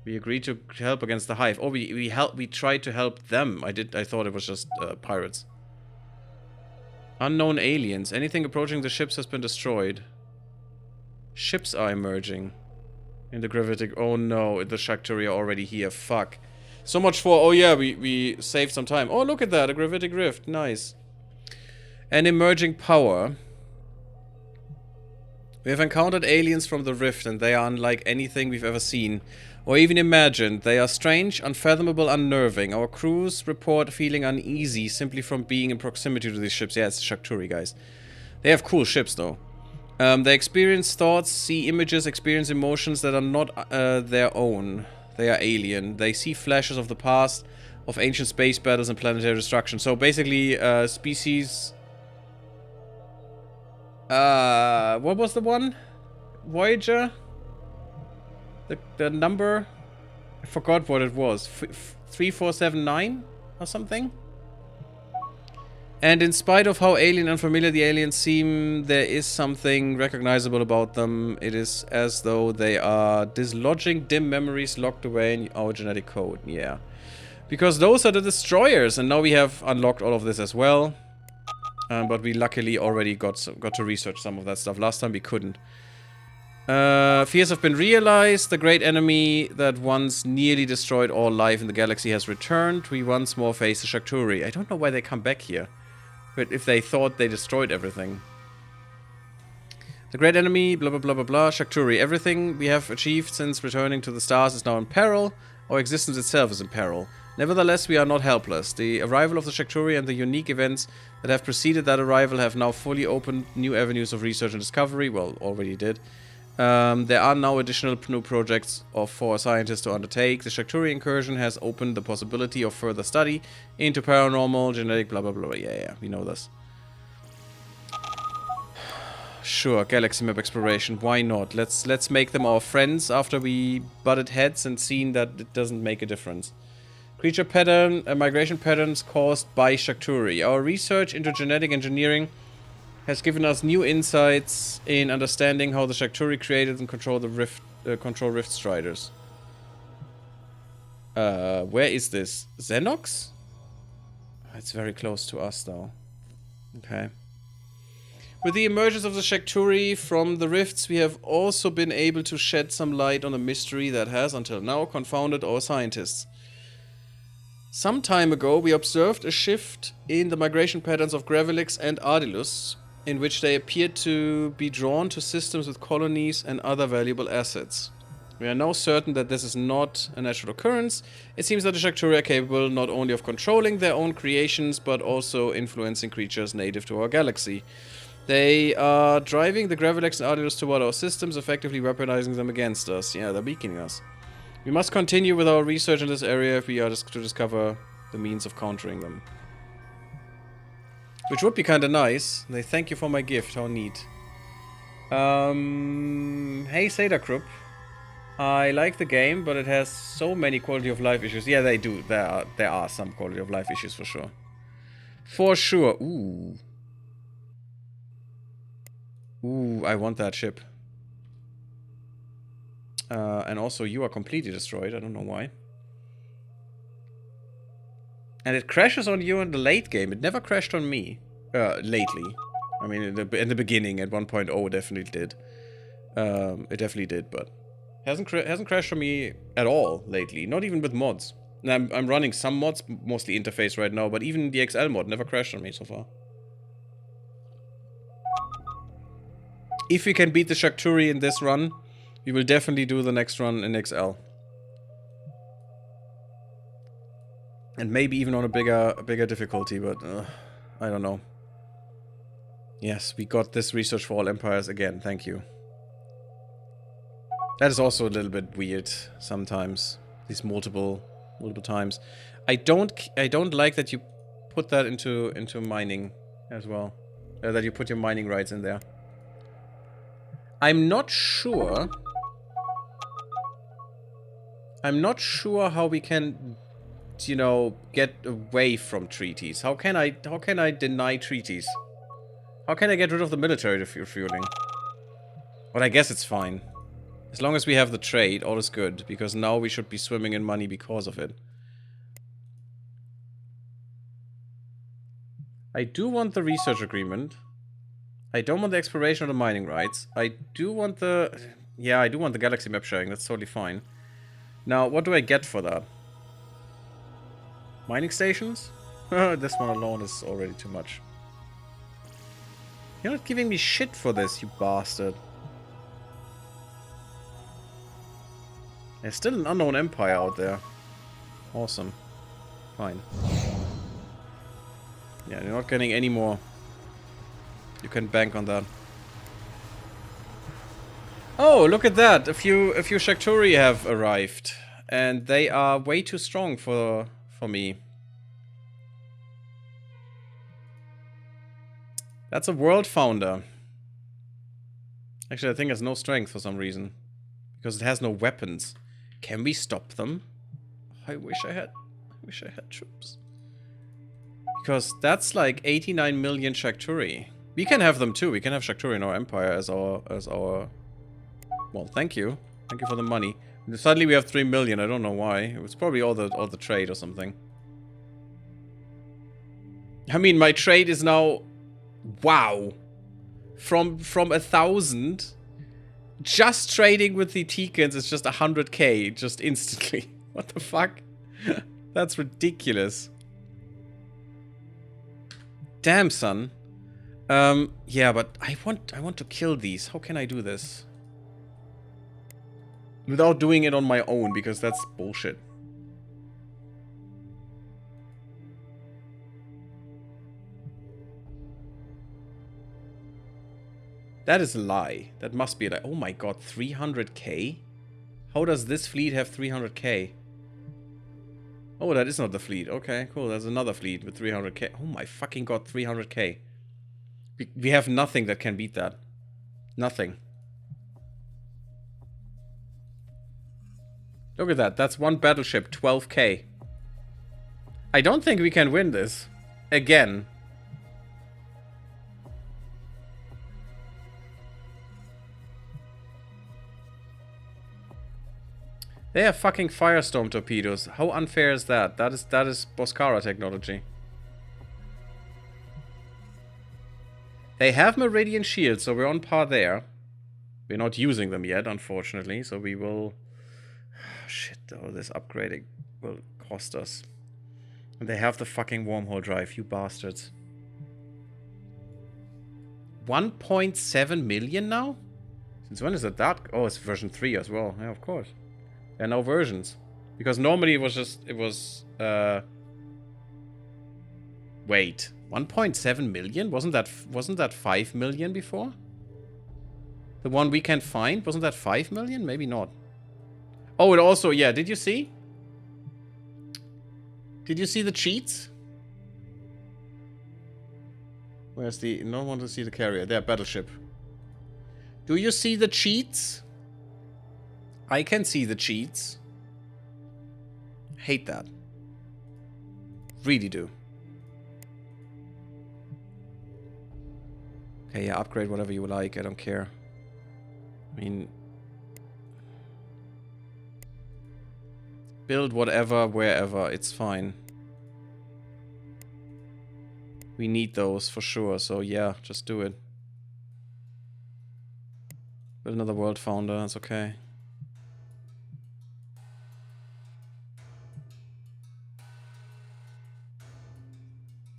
We agreed to help against the Hive. Oh, we tried to help them. I thought it was just pirates. Unknown aliens. Anything approaching the ships has been destroyed. Ships are emerging. In the gravitic... Oh no, the Shakturi are already here. Fuck. So much for... Oh yeah, we saved some time. Oh, look at that. A gravitic rift. Nice. An emerging power. We have encountered aliens from the rift and they are unlike anything we've ever seen. or even imagined. They are strange, unfathomable, unnerving. Our crews report feeling uneasy simply from being in proximity to these ships. Yeah, it's the Shakturi, guys. They have cool ships, though. They experience thoughts, see images, experience emotions that are not their own. They are alien. They see flashes of the past, of ancient space battles and planetary destruction. So basically, species... what was the one? Voyager? The number? I forgot what it was. 3479 or something? And in spite of how alien and familiar the aliens seem, there is something recognizable about them. It is as though they are dislodging dim memories locked away in our genetic code. Yeah. Because those are the destroyers, and now we have unlocked all of this as well. But we luckily already got to research some of that stuff. Last time we couldn't. Fears have been realized. The great enemy that once nearly destroyed all life in the galaxy has returned. We once more face the Shakturi. I don't know why they come back here. But if they thought they destroyed everything. The great enemy, blah blah blah blah blah, Shakturi. Everything we have achieved since returning to the stars is now in peril. Our existence itself is in peril. Nevertheless, we are not helpless. The arrival of the Shakturi and the unique events that have preceded that arrival have now fully opened new avenues of research and discovery. Well, already did. There are now additional new projects for scientists to undertake. The Shakturi incursion has opened the possibility of further study into paranormal, genetic, blah blah blah. Yeah, we know this. Sure, galaxy map exploration. Why not? Let's make them our friends after we butted heads and seen that it doesn't make a difference. Creature pattern, migration patterns caused by Shakturi. Our research into genetic engineering has given us new insights in understanding how the Shakturi created and control the Rift Striders. Where is this? Xenox? It's very close to us, though. Okay. With the emergence of the Shakturi from the rifts, we have also been able to shed some light on a mystery that has, until now, confounded our scientists. Some time ago, we observed a shift in the migration patterns of Gravelix and Ardilus, in which they appeared to be drawn to systems with colonies and other valuable assets. We are now certain that this is not a natural occurrence. It seems that the Shakturi are capable not only of controlling their own creations, but also influencing creatures native to our galaxy. They are driving the Gravelix and Ardilus toward our systems, effectively weaponizing them against us. Yeah, they're weakening us. We must continue with our research in this area if we are to discover the means of countering them. Which would be kinda nice. They thank you for my gift, how neat. Hey Sadakrup. I like the game, but it has so many quality of life issues. Yeah, they do. There are some quality of life issues for sure. For sure. Ooh. Ooh, I want that ship. And also you are completely destroyed. I don't know why. And it crashes on you in the late game. It never crashed on me. Lately. I mean, in the beginning, at 1.0, definitely did. It definitely did, but hasn't crashed on me at all lately. Not even with mods. And I'm running some mods, mostly interface right now, but even the XL mod never crashed on me so far. If we can beat the Shakturi in this run, we will definitely do the next run in XL. And maybe even on a bigger difficulty, but I don't know. Yes, we got this research for all empires again. Thank you. That is also a little bit weird sometimes. These multiple times. I don't like that you put that into mining as well. That you put your mining rights in there. I'm not sure how we can, you know, get away from treaties. How can I deny treaties? How can I get rid of the military refueling? But I guess it's fine. As long as we have the trade, all is good. Because now we should be swimming in money because of it. I do want the research agreement. I don't want the exploration of the mining rights. I do want the... Yeah, I do want the galaxy map sharing. That's totally fine. Now, what do I get for that? Mining stations? This one alone is already too much. You're not giving me shit for this, you bastard. There's still an unknown empire out there. Awesome. Fine. Yeah, you're not getting any more. You can bank on that. Oh, look at that! A few Shakturi have arrived. And they are way too strong for me. That's a world founder. Actually, I think it has no strength for some reason. Because it has no weapons. Can we stop them? I wish I had troops. Because that's like 89 million Shakturi. We can have them too. We can have Shakturi in our empire as our... Well, thank you. Thank you for the money. Suddenly we have 3 million. I don't know why. It was probably all the trade or something. I mean, my trade is now... Wow. From 1,000... Just trading with the Tikans is just 100k, just instantly. What the fuck? That's ridiculous. Damn, son. Yeah, but I want to kill these. How can I do this? Without doing it on my own, because that's bullshit. That is a lie. That must be a lie. Oh my god, 300k? How does this fleet have 300k? Oh, that is not the fleet. Okay, cool. There's another fleet with 300k. Oh my fucking god, 300k. We have nothing that can beat that. Nothing. Look at that. That's one battleship, 12k. I don't think we can win this. Again. They have fucking firestorm torpedoes. How unfair is that? That is Boscara technology. They have Meridian shields, so we're on par there. We're not using them yet, unfortunately, so we will... Shit, though, this upgrading will cost us. And they have the fucking wormhole drive, you bastards. 1.7 million now? Since when is it that? Oh, it's version 3 as well. Yeah, of course. There are no versions. Because normally it was just... It was... Wait. 1.7 million? Wasn't that 5 million before? The one we can find? Wasn't that 5 million? Maybe not. Oh, it also... Yeah, did you see? Did you see the cheats? Where's the... No one to see the carrier. There, battleship. Do you see the cheats? I can see the cheats. Hate that. Really do. Okay, yeah, upgrade whatever you like. I don't care. I mean... Build whatever, wherever. It's fine. We need those for sure, so yeah, just do it. Build another world founder, that's okay.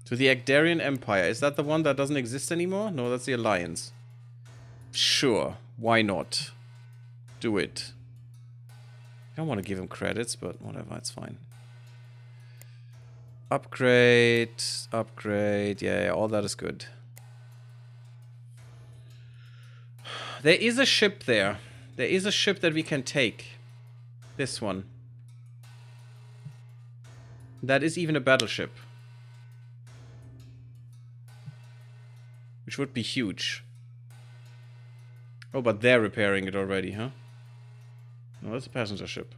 To the Agdarian Empire. Is that the one that doesn't exist anymore? No, that's the Alliance. Sure, why not? Do it. I don't want to give him credits, but whatever, it's fine. Upgrade, upgrade, yeah, all that is good. There is a ship there. There is a ship that we can take. This one. That is even a battleship. Which would be huge. Oh, but they're repairing it already, huh? No, that's a passenger ship.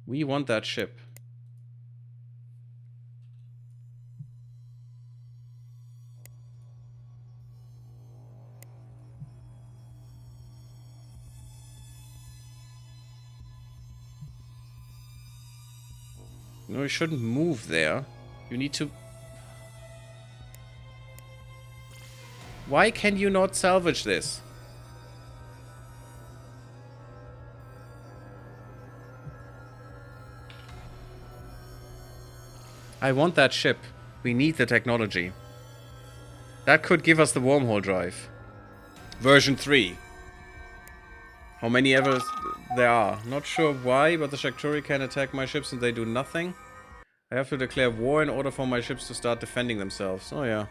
We want that ship. No, you shouldn't move there. You need to... Why can you not salvage this? I want that ship. We need the technology. That could give us the wormhole drive. Version 3. How many ever there are. Not sure why, but the Shakturi can attack my ships and they do nothing. I have to declare war in order for my ships to start defending themselves. Oh yeah.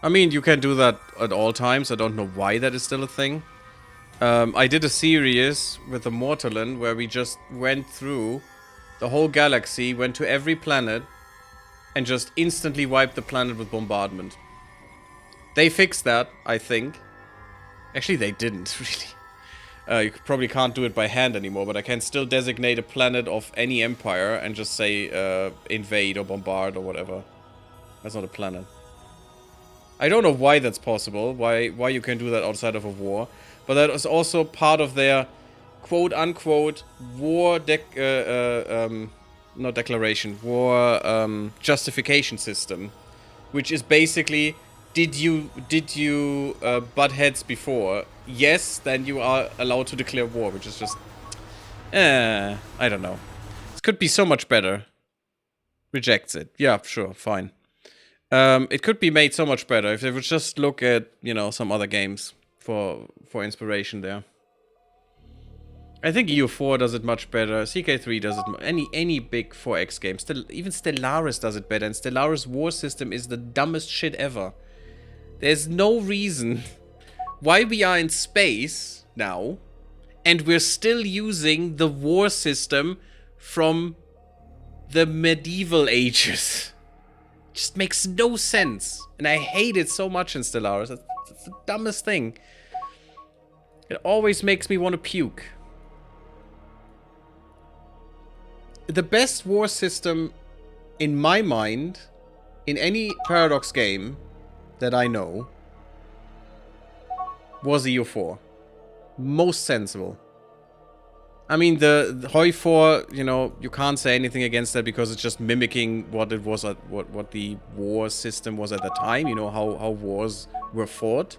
I mean, you can do that at all times. I don't know why that is still a thing. I did a series with the Mortalan where we just went through the whole galaxy, went to every planet, and just instantly wiped the planet with bombardment. They fixed that, I think. Actually, they didn't, really. You probably can't do it by hand anymore, but I can still designate a planet of any empire and just say, invade or bombard or whatever. That's not a planet. I don't know why that's possible, why you can do that outside of a war. But that is also part of their quote-unquote war not declaration, war justification system. Which is basically, did you butt heads before? Yes, then you are allowed to declare war, which is just... I don't know. This could be so much better. Rejects it. Yeah, sure, fine. It could be made so much better if they would just look at, you know, some other games for inspiration there. I think EU4 does it much better. CK3 does it. Any big 4X game. Even Stellaris does it better. And Stellaris war system is the dumbest shit ever. There's no reason why we are in space now, and we're still using the war system from the medieval ages. Just makes no sense. And I hate it so much in Stellaris. That's the dumbest thing. It always makes me want to puke. The best war system, in my mind, in any Paradox game that I know, was EU4. Most sensible. I mean, the Hoi 4, you know, you can't say anything against that because it's just mimicking what it was, what the war system was at the time. You know, how wars were fought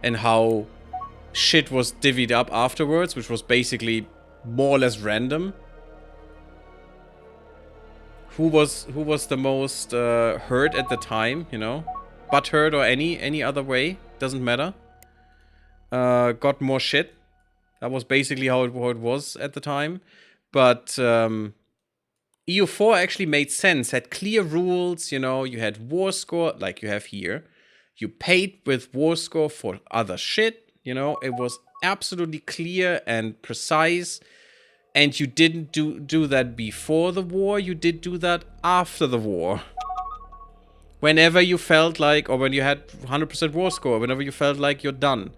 and how shit was divvied up afterwards, which was basically more or less random. Who was the most hurt at the time, you know? Butthurt or any other way, doesn't matter. Got more shit. That was basically how it was at the time. But EU4 actually made sense. Had clear rules, you know. You had war score, like you have here. You paid with war score for other shit, you know. It was absolutely clear and precise. And you didn't do that before the war. You did do that after the war. Whenever you felt like, or when you had 100% war score, whenever you felt like you're done.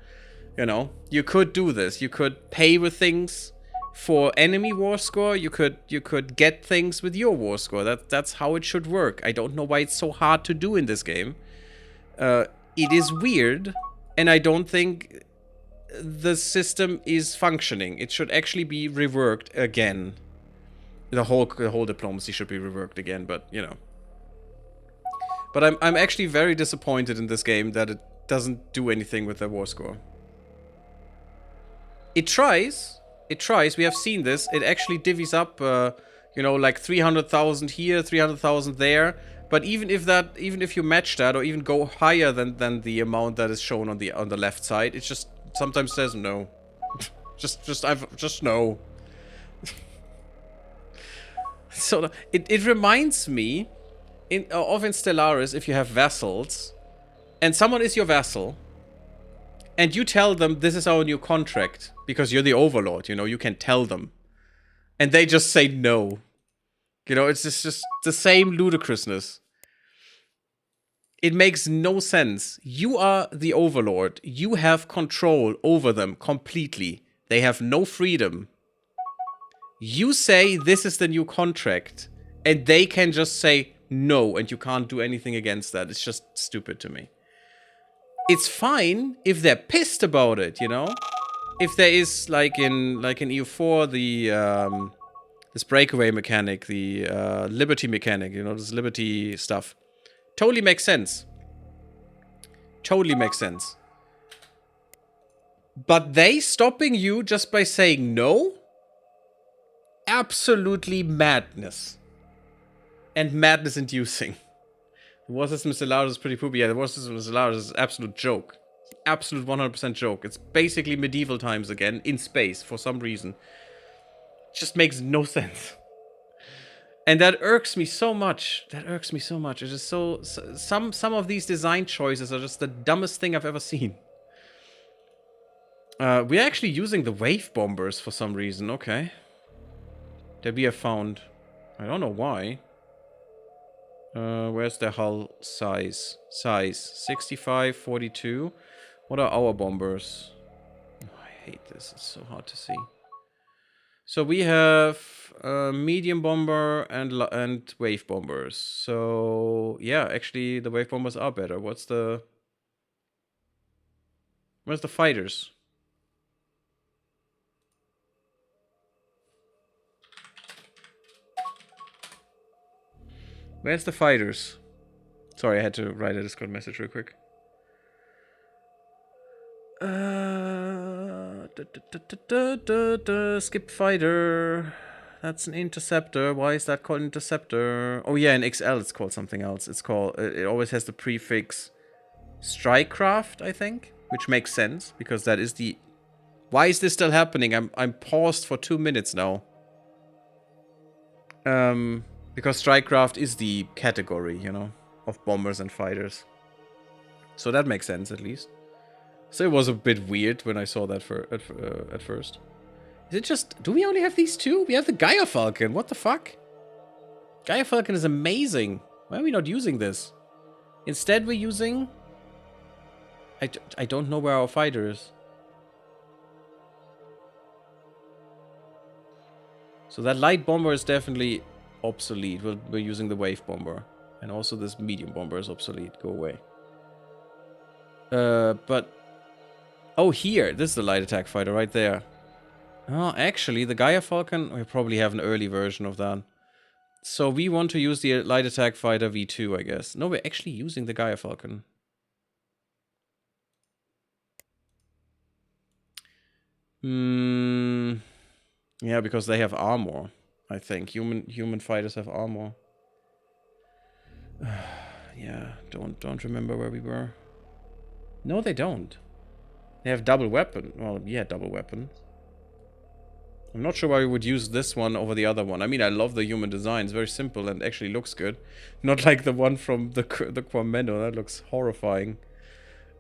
You know, you could do this. You could pay with things for enemy war score. You could get things with your war score. That's how it should work. I don't know why it's so hard to do in this game. It is weird, and I don't think the system is functioning. It should actually be reworked again. The whole diplomacy should be reworked again, but you know. But I'm actually very disappointed in this game that it doesn't do anything with the war score. It tries. It tries. We have seen this. It actually divvies up, you know, like 300,000 here, 300,000 there. But even if you match that, or even go higher than the amount that is shown on the left side, it just sometimes says no. just no. So it reminds me of in Stellaris, if you have vassals, and someone is your vassal. And you tell them, this is our new contract. Because you're the overlord, you know, you can tell them. And they just say no. You know, it's just the same ludicrousness. It makes no sense. You are the overlord. You have control over them completely. They have no freedom. You say, this is the new contract. And they can just say no, and you can't do anything against that. It's just stupid to me. It's fine if they're pissed about it, you know? If there is, like in EU4, this breakaway mechanic, the liberty mechanic, you know, this liberty stuff. Totally makes sense. Totally makes sense. But they stopping you just by saying no? Absolutely madness. And madness inducing. The war system in Stellaris is pretty poopy. Yeah, the war system in Stellaris is an absolute joke. Absolute 100% joke. It's basically medieval times again, in space, for some reason. Just makes no sense. And that irks me so much. That irks me so much. It is so... Some of these design choices are just the dumbest thing I've ever seen. We're actually using the wave bombers for some reason. Okay. That we have found. I don't know why. Where's the hull size? 65, 42. What are our bombers? Oh, I hate this. It's so hard to see. So we have medium bomber and wave bombers. So yeah, actually the wave bombers are better. Where's the fighters? Where's the fighters? Sorry, I had to write a Discord message real quick. Skip fighter. That's an interceptor. Why is that called interceptor? Oh yeah, in XL it's called something else. It's called... It always has the prefix strikecraft, I think. Which makes sense, because that is the... Why is this still happening? I'm paused for 2 minutes now. Because strikecraft is the category, you know, of bombers and fighters. So that makes sense, at least. So it was a bit weird when I saw that at first. Is it just... Do we only have these two? We have the Gaia Falcon. What the fuck? Gaia Falcon is amazing. Why are we not using this? Instead we're using... I don't know where our fighter is. So that light bomber is definitely obsolete. We're using the wave bomber. And also this medium bomber is obsolete. Go away. But... Oh, here. This is the light attack fighter right there. Oh, actually, the Gaia Falcon... We probably have an early version of that. So we want to use the light attack fighter V2, I guess. No, we're actually using the Gaia Falcon. Yeah, because they have armor, I think. Human fighters have armor. Yeah, don't remember where we were. No, they don't. They have double weapon. Well, yeah, double weapon. I'm not sure why we would use this one over the other one. I mean, I love the human design. It's very simple and actually looks good. Not like the one from the Quamendo. That looks horrifying.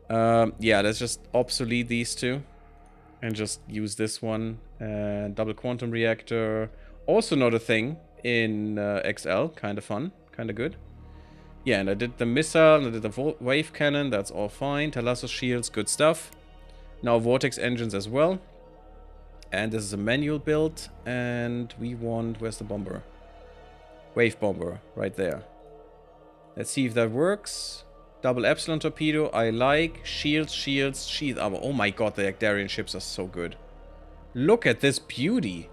Yeah, let's just obsolete these two. And just use this one. Double quantum reactor. Also not a thing in XL. Kind of fun. Kind of good. Yeah, and I did the missile. And I did the wave cannon. That's all fine. Thalasso shields. Good stuff. Now vortex engines as well. And this is a manual build. And we want... Where's the bomber? Wave bomber. Right there. Let's see if that works. Double epsilon torpedo. I like. Shields, shields, sheath armor. Oh my god, the Actarian ships are so good. Look at this beauty.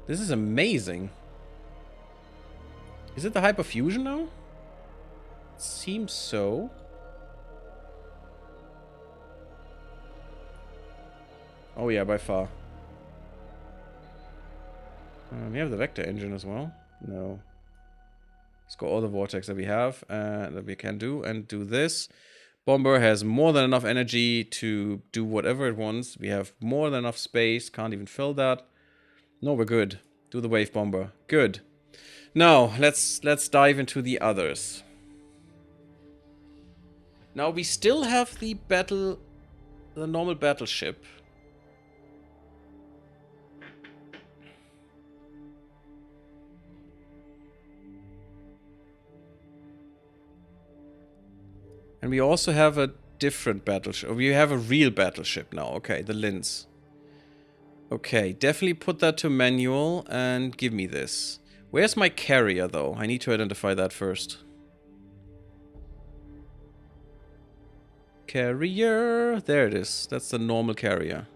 This is amazing. Is it the hyperfusion now? It seems so. Oh yeah, by far. We have the vector engine as well. No. Let's go all the vortex that we have, that we can do, and do this. Bomber has more than enough energy to do whatever it wants. We have more than enough space. Can't even fill that. No, we're good. Do the wave bomber. Good. Now, let's dive into the others. Now, we still have the normal battleship. And we also have a different battleship. We have a real battleship now. Okay, the Linz. Okay, definitely put that to manual and give me this. Where's my carrier, though? I need to identify that first. Carrier. There it is. That's the normal carrier.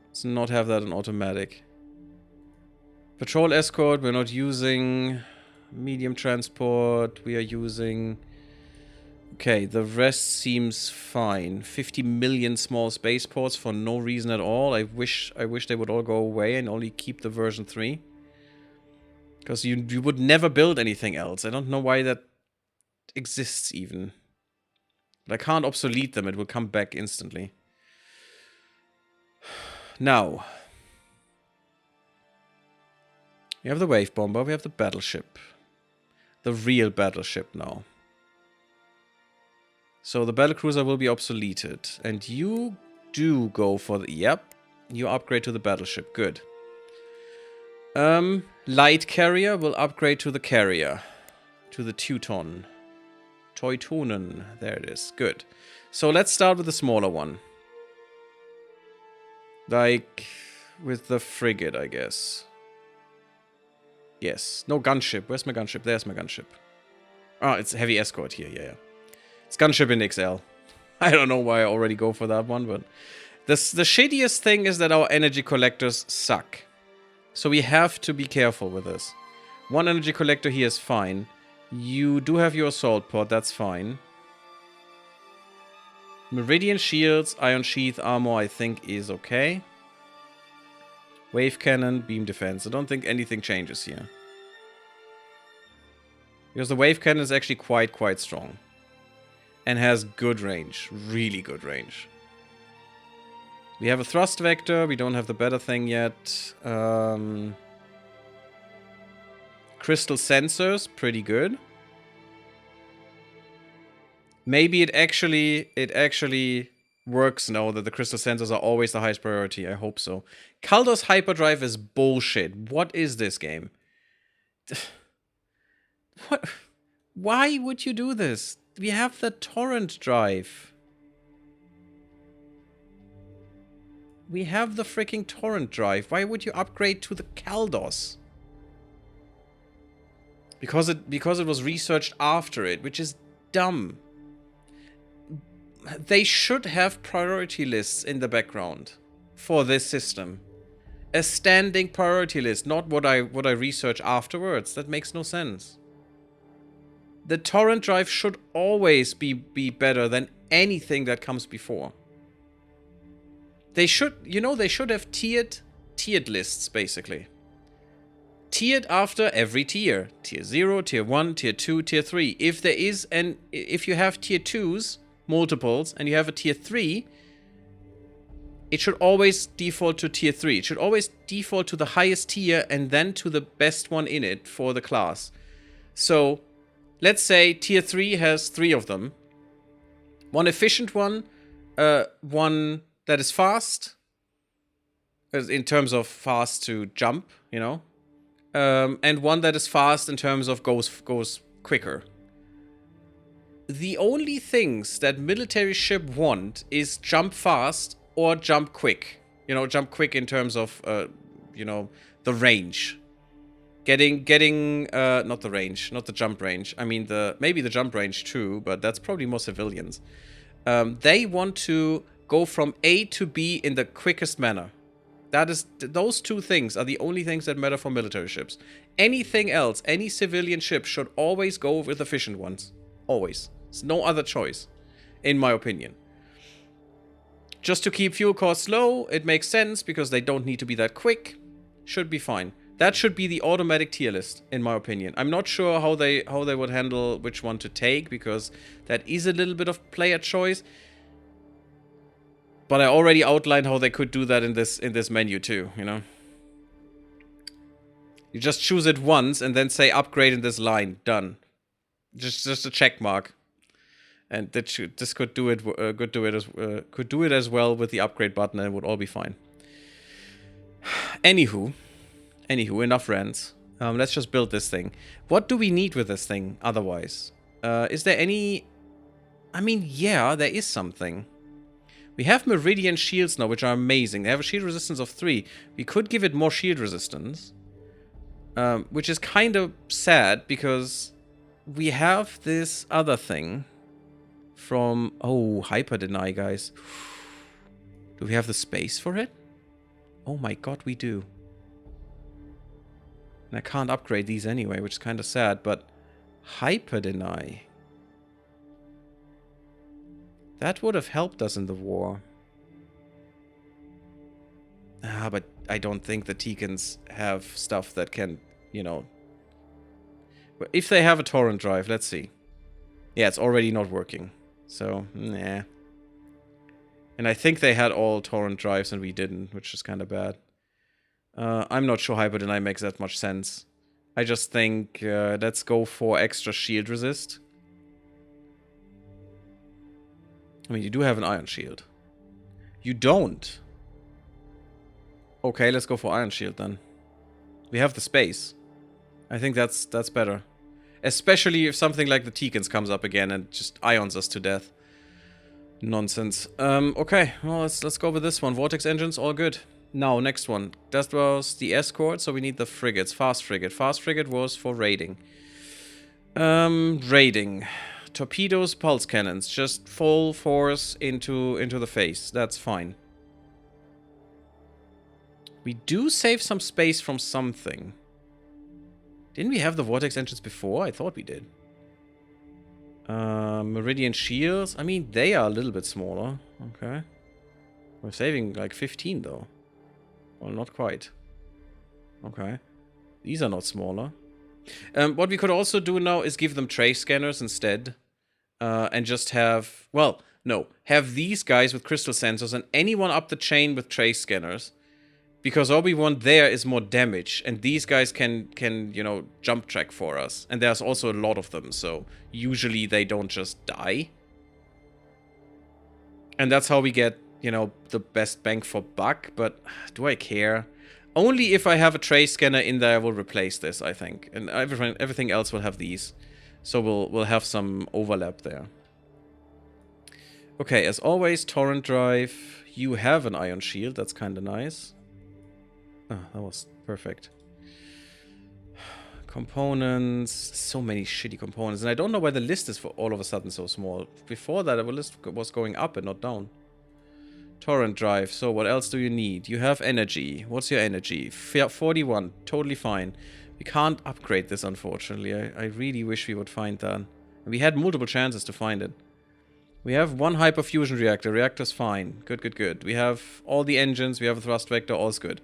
Let's not have that in automatic. Patrol escort. We're not using. Medium transport. We are using... Okay, the rest seems fine. 50 million small spaceports for no reason at all. I wish they would all go away and only keep the version 3. Because you would never build anything else. I don't know why that exists even. But I can't obsolete them. It will come back instantly. Now. We have the wave bomber. We have the battleship. The real battleship now. So the battlecruiser will be obsoleted. And you do go for the... Yep. You upgrade to the battleship. Good. Light carrier will upgrade to the carrier. To the Teuton. Teutonen. There it is. Good. So let's start with the smaller one. Like with the frigate, I guess. Yes. No, gunship. Where's my gunship? There's my gunship. Oh, it's heavy escort here. Yeah. It's gunship in XL. I don't know why I already go for that one, but... The shittiest thing is that our energy collectors suck. So we have to be careful with this. One energy collector here is fine. You do have your assault pod, that's fine. Meridian shields, iron sheath armor, I think is okay. Wave cannon, beam defense. I don't think anything changes here. Because the wave cannon is actually quite strong. And has good range. Really good range. We have a thrust vector. We don't have the better thing yet. Crystal sensors. Pretty good. Maybe it actually works now that the crystal sensors are always the highest priority. I hope so. Kaldor's hyperdrive is bullshit. What is this game? What? Why would you do this? We have the torrent drive. We have the freaking torrent drive. Why would you upgrade to the Kaldos? Because it was researched after it, which is dumb. They should have priority lists in the background for this system. A standing priority list, not what I research afterwards. That makes no sense. The torrent drive should always be better than anything that comes before. They should, they should have tiered lists, basically. Tiered after every tier. Tier 0, Tier 1, Tier 2, Tier 3. If you have Tier 2s, multiples, and you have a Tier 3, it should always default to Tier 3. It should always default to the highest tier and then to the best one in it for the class. So, let's say Tier 3 has 3 of them. One efficient one, one that is fast, in terms of fast to jump, and one that is fast in terms of goes quicker. The only things that military ship want is jump fast or jump quick. Jump quick in terms of, the range. Getting not the range, not the jump range. I mean, maybe the jump range too, but that's probably more civilians. They want to go from A to B in the quickest manner. Those two things are the only things that matter for military ships. Anything else, any civilian ship should always go with efficient ones. Always. There's no other choice, in my opinion. Just to keep fuel costs low, it makes sense because they don't need to be that quick. Should be fine. That should be the automatic tier list, in my opinion. I'm not sure how they would handle which one to take, because that is a little bit of player choice. But I already outlined how they could do that in this menu too, You just choose it once and then say upgrade in this line. Done. Just a check mark. And this could do it as well with the upgrade button, and it would all be fine. Anywho, enough rants. Let's just build this thing. What do we need with this thing otherwise? Is there any... I mean, yeah, there is something. We have Meridian shields now, which are amazing. They have a shield resistance of 3. We could give it more shield resistance. Which is kind of sad, because we have this other thing from... Oh, hyper deny, guys. Do we have the space for it? Oh my god, we do. And I can't upgrade these anyway, which is kind of sad, but... Hyper deny. That would have helped us in the war. But I don't think the Teekans have stuff that can, If they have a torrent drive, let's see. Yeah, it's already not working. So, nah. And I think they had all torrent drives and we didn't, which is kind of bad. I'm not sure Hyper Deny makes that much sense. I just think let's go for extra shield resist. I mean, you do have an Iron Shield. You don't. Okay, let's go for Iron Shield then. We have the space. I think that's better. Especially if something like the Teekins comes up again and just ions us to death. Nonsense. Okay, well, let's go with this one. Vortex engines, all good. Now, next one. That was the escort, so we need the frigates. Fast frigate. Fast frigate was for raiding. Raiding. Torpedoes, pulse cannons. Just full force into the face. That's fine. We do save some space from something. Didn't we have the vortex engines before? I thought we did. Meridian shields. I mean, they are a little bit smaller. Okay. We're saving like 15 though. Well, not quite. Okay. These are not smaller. What we could also do now is give them trace scanners instead. And just have... Well, no. Have these guys with crystal sensors and anyone up the chain with trace scanners. Because all we want there is more damage. And these guys can you know, jump track for us. And there's also a lot of them. So usually they don't just die. And that's how we get, you know, the best bang for buck. But do I care? Only if I have a trace scanner in there I will replace this, I think. And everything else will have these. So we'll have some overlap there. Okay, as always, torrent drive. You have an ion shield. That's kind of nice. Oh, that was perfect. Components. So many shitty components. And I don't know why the list is for all of a sudden so small. Before that, the list was going up and not down. Torrent drive. So what else do you need? You have energy. What's your energy? 41. Totally fine. We can't upgrade this, unfortunately. I really wish we would find that. And we had multiple chances to find it. We have one hyperfusion reactor. Reactor's fine. Good, good, good. We have all the engines. We have a thrust vector. All's good.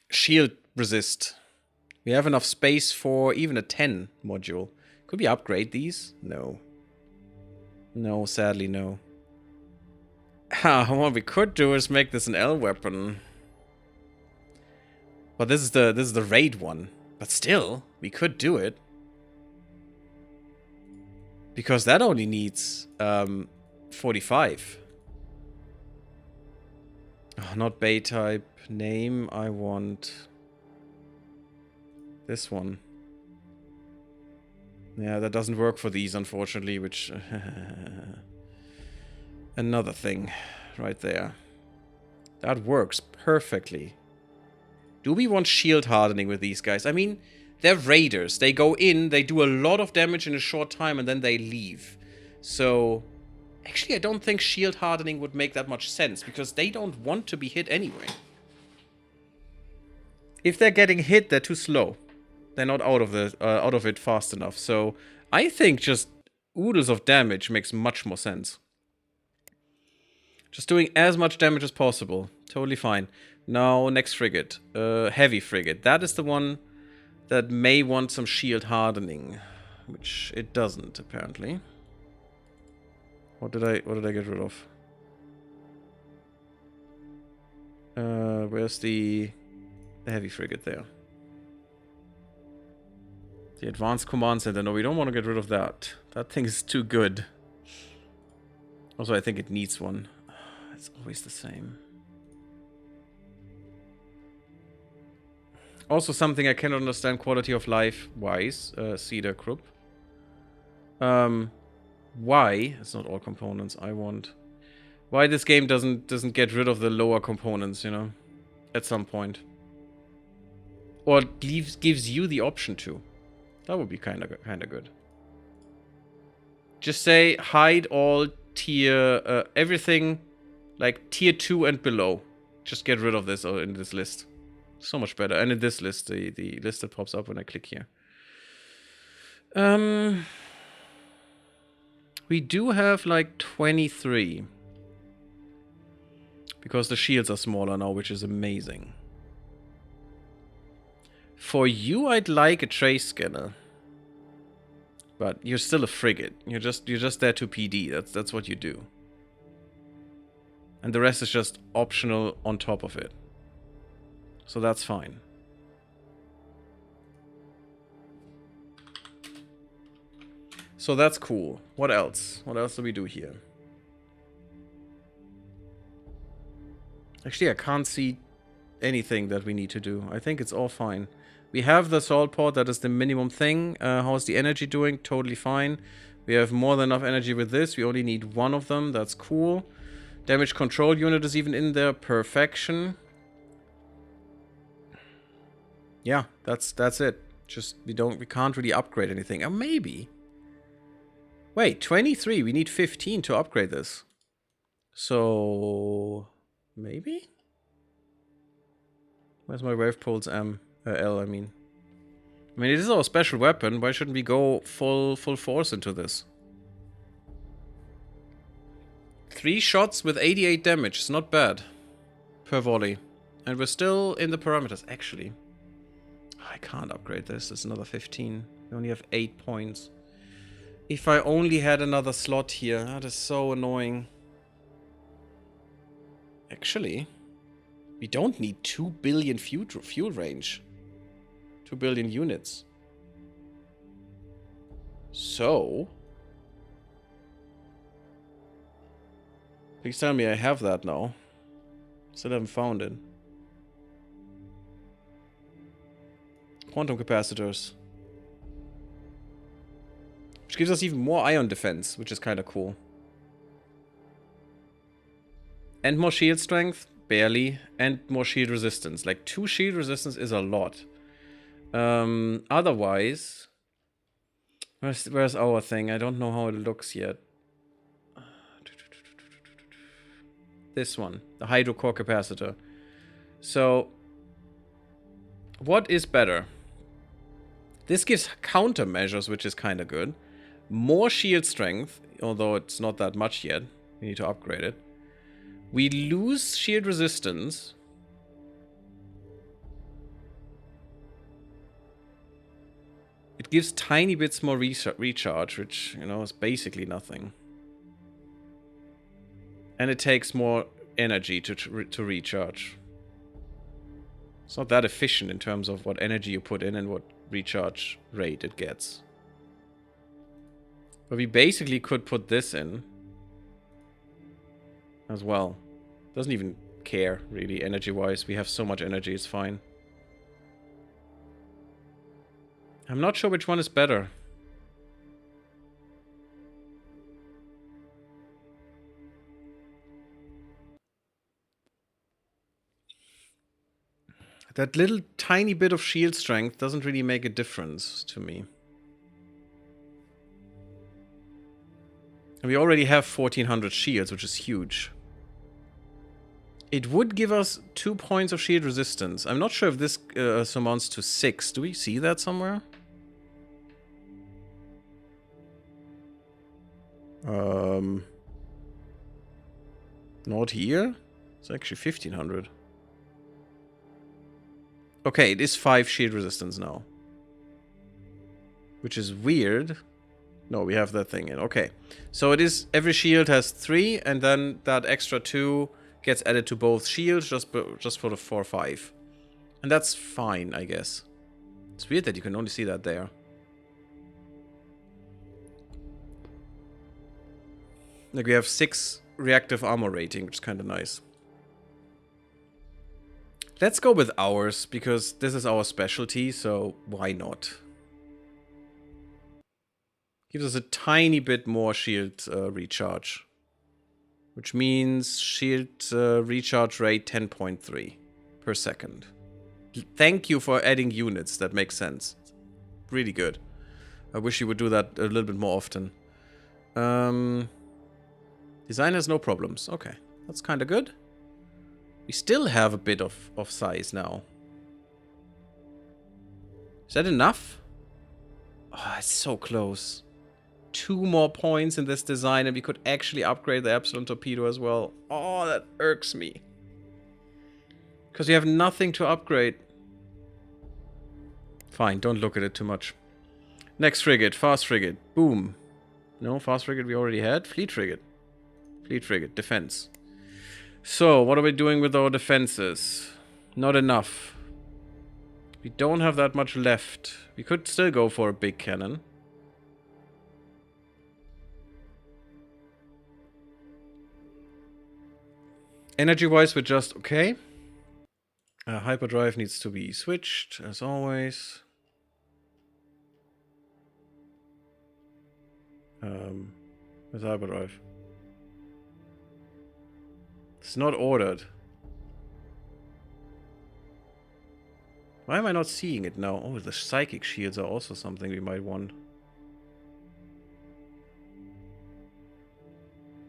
Shield resist. We have enough space for even a 10 module. Could we upgrade these? No. No, sadly no. What we could do is make this an L weapon. But this is the raid one. But still, we could do it. Because that only needs 45. Oh, not Bay type. Name, I want this one. Yeah, that doesn't work for these, unfortunately, which... Another thing right there. That works perfectly. Do we want shield hardening with these guys? I mean, they're raiders. They go in, they do a lot of damage in a short time, and then they leave. So, actually, I don't think shield hardening would make that much sense, because they don't want to be hit anyway. If they're getting hit, they're too slow. They're not out of it fast enough. So I think just oodles of damage makes much more sense. Just doing as much damage as possible. Totally fine. Now, next frigate. Heavy frigate. That is the one that may want some shield hardening. Which it doesn't, apparently. What did I get rid of? Where's the heavy frigate there? The advanced command center. No, we don't want to get rid of that. That thing is too good. Also, I think it needs one. It's always the same. Also, something I cannot understand quality of life wise. Cedar Krupp. Why? It's not all components I want. Why this game doesn't get rid of the lower components, you know? At some point. Or gives you the option to. That would be kind of good. Just say hide all tier everything like tier 2 and below. Just get rid of this in this list. So much better. And in this list, the list that pops up when I click here. We do have like 23. Because the shields are smaller now, which is amazing. For you, I'd like a trace scanner. But you're still a frigate. You're just there to PD. That's what you do. And the rest is just optional on top of it. So that's fine. So that's cool. What else? What else do we do here? Actually, I can't see anything that we need to do. I think it's all fine. We have the salt port. That is the minimum thing. How's the energy doing? Totally fine. We have more than enough energy with this. We only need one of them. That's cool. Damage control unit is even in there. Perfection. Yeah, that's it. Just we can't really upgrade anything. Oh, maybe. Wait, 23. We need 15 to upgrade this. So maybe? Where's my wave pulse L, I mean. I mean, it is our special weapon. Why shouldn't we go full force into this? 3 shots with 88 damage. It's not bad. Per volley. And we're still in the parameters. Actually, I can't upgrade this. It's another 15. We only have 8 points. If I only had another slot here. That is so annoying. Actually, we don't need 2 billion fuel range. 2 billion units. So... please tell me I have that now. Still haven't found it. Quantum capacitors. Which gives us even more ion defense, which is kind of cool. And more shield strength? Barely. And more shield resistance. Like, 2 shield resistance is a lot. Otherwise... Where's our thing? I don't know how it looks yet. This one. The hydrocore capacitor. So... what is better? This gives countermeasures, which is kind of good. More shield strength, although it's not that much yet. We need to upgrade it. We lose shield resistance. It gives tiny bits more recharge, which, you know, is basically nothing. And it takes more energy to recharge. It's not that efficient in terms of what energy you put in and what recharge rate it gets. But we basically could put this in as well. Doesn't even care, really, energy-wise. We have so much energy, it's fine. I'm not sure which one is better. That little tiny bit of shield strength doesn't really make a difference to me. And we already have 1400 shields, which is huge. It would give us 2 points of shield resistance. I'm not sure if this amounts to 6. Do we see that somewhere? Not here. It's actually 1500. Okay, it is 5 shield resistance now. Which is weird. No, we have that thing in. Okay. So it is, every shield has 3, and then that extra 2 gets added to both shields just for the 4-5. And that's fine, I guess. It's weird that you can only see that there. Like, we have 6 reactive armor rating, which is kind of nice. Let's go with ours, because this is our specialty, so why not? Gives us a tiny bit more shield recharge. Which means shield recharge rate 10.3 per second. Thank you for adding units, that makes sense. Really good. I wish you would do that a little bit more often. Design has no problems. Okay, that's kind of good. We still have a bit of size now. Is that enough? Oh, it's so close. 2 more points in this design and we could actually upgrade the Epsilon torpedo as well. Oh, that irks me. Because we have nothing to upgrade. Fine, don't look at it too much. Next frigate, fast frigate. Boom. No, fast frigate we already had. Fleet frigate. Fleet frigate, defense. So, what are we doing with our defenses? Not enough. We don't have that much left. We could still go for a big cannon. Energy-wise, we're just okay. Hyperdrive needs to be switched, as always. With hyperdrive. It's not ordered. Why am I not seeing it now? Oh, the psychic shields are also something we might want.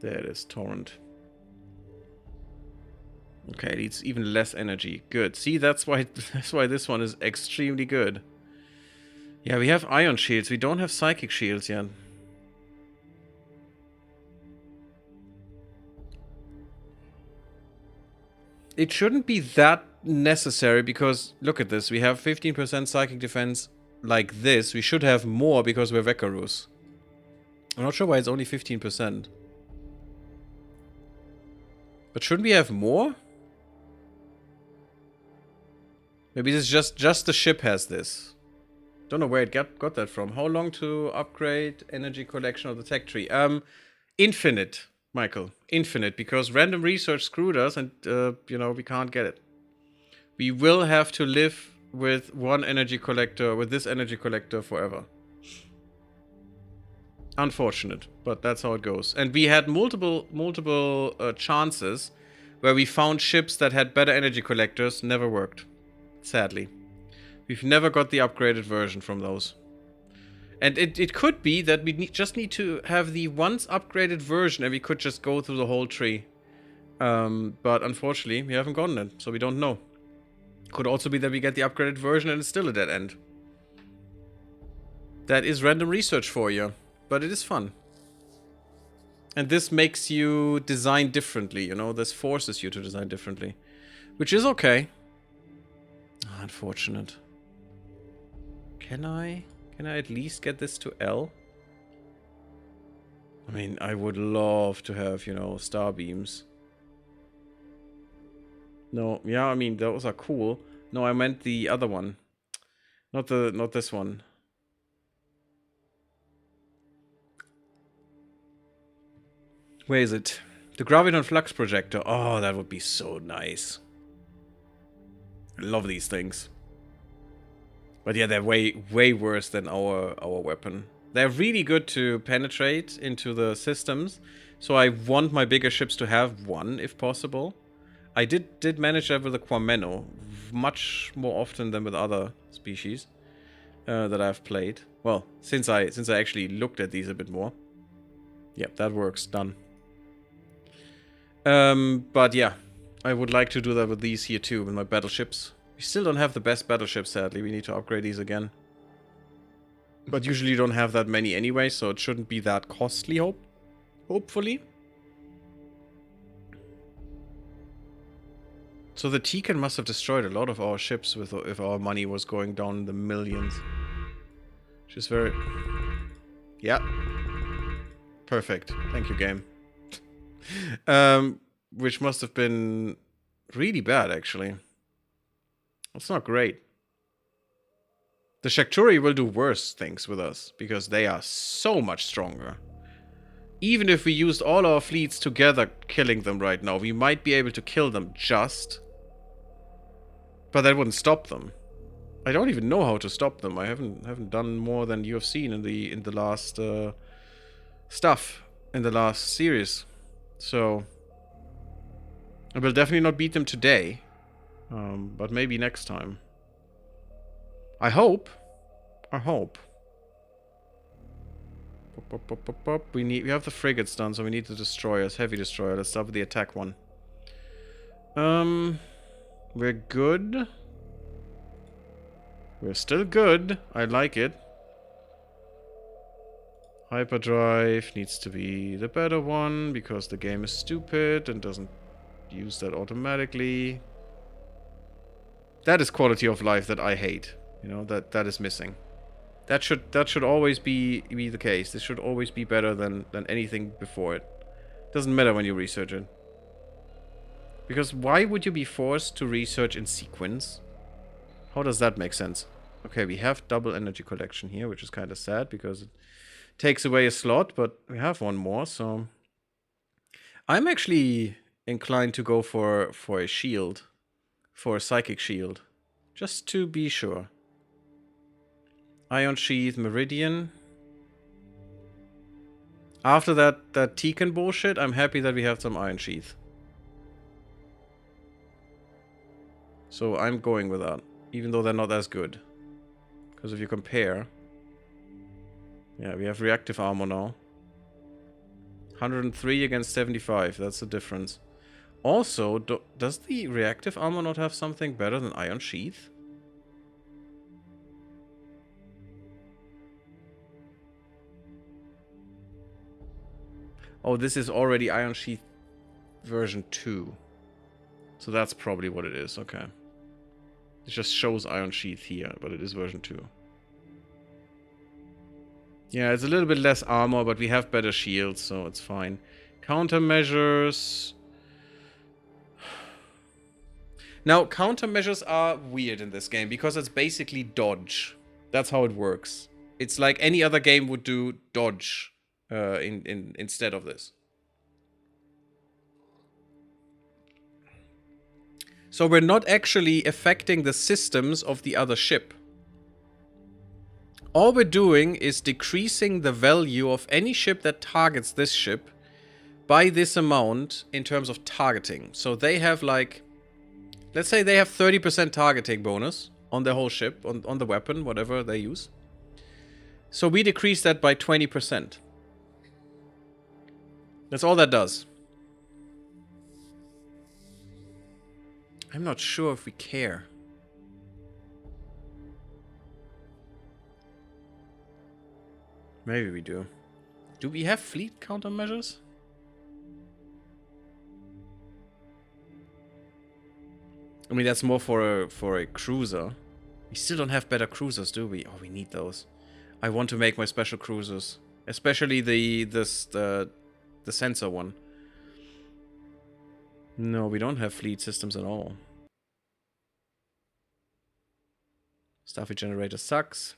There it is, torrent. Okay, it needs even less energy. Good. See, that's why this one is extremely good. Yeah, we have ion shields. We don't have psychic shields yet. It shouldn't be that necessary because, look at this. We have 15% psychic defense like this. We should have more because we're Wekkarus. I'm not sure why it's only 15%. But shouldn't we have more? Maybe this is just the ship has this. Don't know where it got that from. How long to upgrade energy collection of the tech tree? Infinite, Michael. Infinite, because random research screwed us and, you know, we can't get it. We will have to live with one energy collector, with this energy collector forever. Unfortunate, but that's how it goes. And we had multiple chances where we found ships that had better energy collectors. Never worked. Sadly. We've never got the upgraded version from those. And it could be that we just need to have the once upgraded version and we could just go through the whole tree. But unfortunately, we haven't gotten it, so we don't know. Could also be that we get the upgraded version and it's still a dead end. That is random research for you, but it is fun. And this makes you design differently, you know? This forces you to design differently. Which is okay. Unfortunate. Can I at least get this to L? I mean, I would love to have, you know, star beams. No, yeah, I mean, those are cool. No, I meant the other one. Not this one. Where is it? The Graviton Flux Projector. Oh, that would be so nice. I love these things. But yeah, they're way worse than our weapon. They're really good to penetrate into the systems. So I want my bigger ships to have one, if possible. I did manage that with the Quameno much more often than with other species that I've played. Well, since I actually looked at these a bit more. Yep, that works. Done. But yeah, I would like to do that with these here too, with my battleships. We still don't have the best battleships, sadly. We need to upgrade these again. But usually you don't have that many anyway, so it shouldn't be that costly, hopefully. So the Tikan must have destroyed a lot of our ships if our money was going down in the millions. Which is very... Yeah. Perfect. Thank you, game. Which must have been really bad, actually. That's not great. The Shakturi will do worse things with us, because they are so much stronger. Even if we used all our fleets together killing them right now, we might be able to kill them just. But that wouldn't stop them. I don't even know how to stop them. I haven't done more than you have seen in the last stuff in the last series. So I will definitely not beat them today. But maybe next time. I hope. I hope. We have the frigates done, so we need the destroyers, heavy destroyer. Let's start with the attack one. We're good. We're still good. I like it. Hyperdrive needs to be the better one because the game is stupid and doesn't use that automatically. That is quality of life that I hate. You know, that is missing. That should always be the case. This should always be better than anything before it. Doesn't matter when you research it. Because why would you be forced to research in sequence? How does that make sense? Okay, we have double energy collection here, which is kind of sad because it takes away a slot, but we have one more, so... I'm actually inclined to go for a shield. For a psychic shield. Just to be sure. Ion Sheath, Meridian. After that Tekken bullshit, I'm happy that we have some Ion Sheath. So I'm going with that. Even though they're not as good. Because if you compare... Yeah, we have reactive armor now. 103 against 75. That's the difference. Also, does the reactive armor not have something better than Ion Sheath? Oh, this is already Ion Sheath version 2. So that's probably what it is. Okay. It just shows Ion Sheath here, but it is version 2. Yeah, it's a little bit less armor, but we have better shields, so it's fine. Countermeasures. Now, countermeasures are weird in this game, because it's basically dodge. That's how it works. It's like any other game would do dodge instead of this. So we're not actually affecting the systems of the other ship. All we're doing is decreasing the value of any ship that targets this ship by this amount in terms of targeting. So they have like... Let's say they have 30% targeting bonus on their whole ship, on the weapon, whatever they use. So we decrease that by 20%. That's all that does. I'm not sure if we care. Maybe we do. Do we have fleet countermeasures? I mean, that's more for a cruiser. We still don't have better cruisers, do we? Oh, we need those. I want to make my special cruisers, especially the sensor one. No, we don't have fleet systems at all. Scifi generator sucks.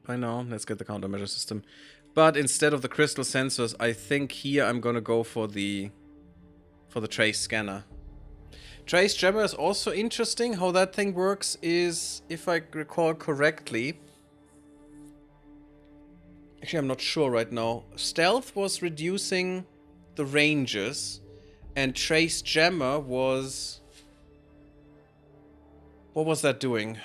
I know. Let's get the countermeasure system. But instead of the crystal sensors, I think here I'm gonna go for the trace scanner. Trace jammer is also interesting. How that thing works is, if I recall correctly... Actually, I'm not sure right now. Stealth was reducing the ranges, and trace jammer was... What was that doing?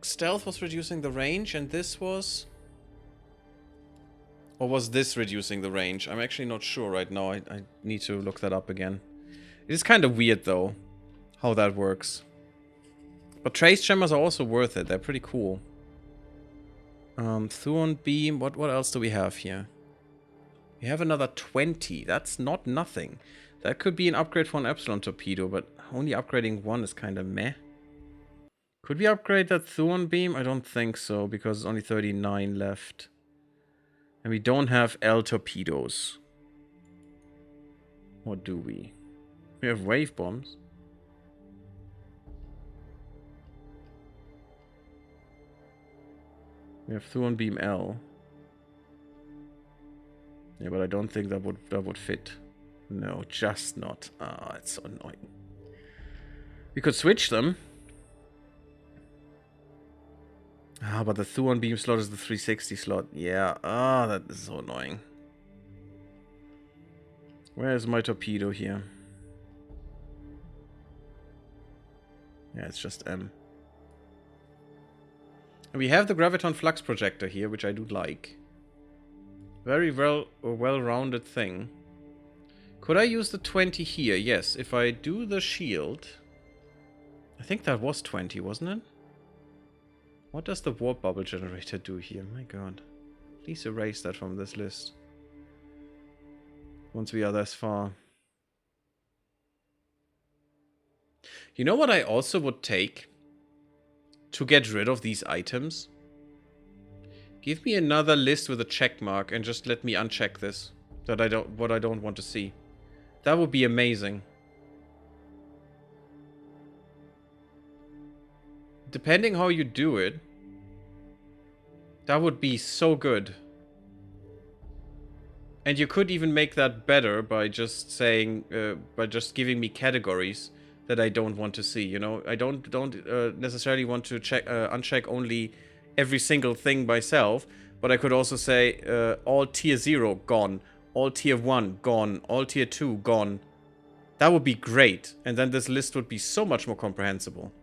Stealth was reducing the range, and this was... Or was this reducing the range? I'm actually not sure right now. I need to look that up again. It is kind of weird, though, how that works. But trace jammers are also worth it. They're pretty cool. Thuon beam. What else do we have here? We have another 20. That's not nothing. That could be an upgrade for an Epsilon torpedo, but only upgrading one is kind of meh. Could we upgrade that Thuon beam? I don't think so, because there's only 39 left. And we don't have L torpedoes. What do we? We have wave bombs. We have Thuon beam L. Yeah, but I don't think that would fit. No, just not. Ah, it's so annoying. We could switch them. Ah, but the Thuon beam slot is the 360 slot. Yeah, that is so annoying. Where is my torpedo here? Yeah, it's just M. And we have the graviton flux projector here, which I do like. Very well-rounded thing. Could I use the 20 here? Yes, if I do the shield. I think that was 20, wasn't it? What does the warp bubble generator do here? My god. Please erase that from this list. Once we are this far. You know what I also would take to get rid of these items? Give me another list with a check mark and just let me uncheck this. What I don't want to see. That would be amazing. Depending how you do it, that would be so good. And you could even make that better by just saying, by just giving me categories that I don't want to see. You know, I don't necessarily want to check uncheck only every single thing myself, but I could also say all tier 0 gone, all tier 1 gone, all tier 2 gone. That would be great, and then this list would be so much more comprehensible.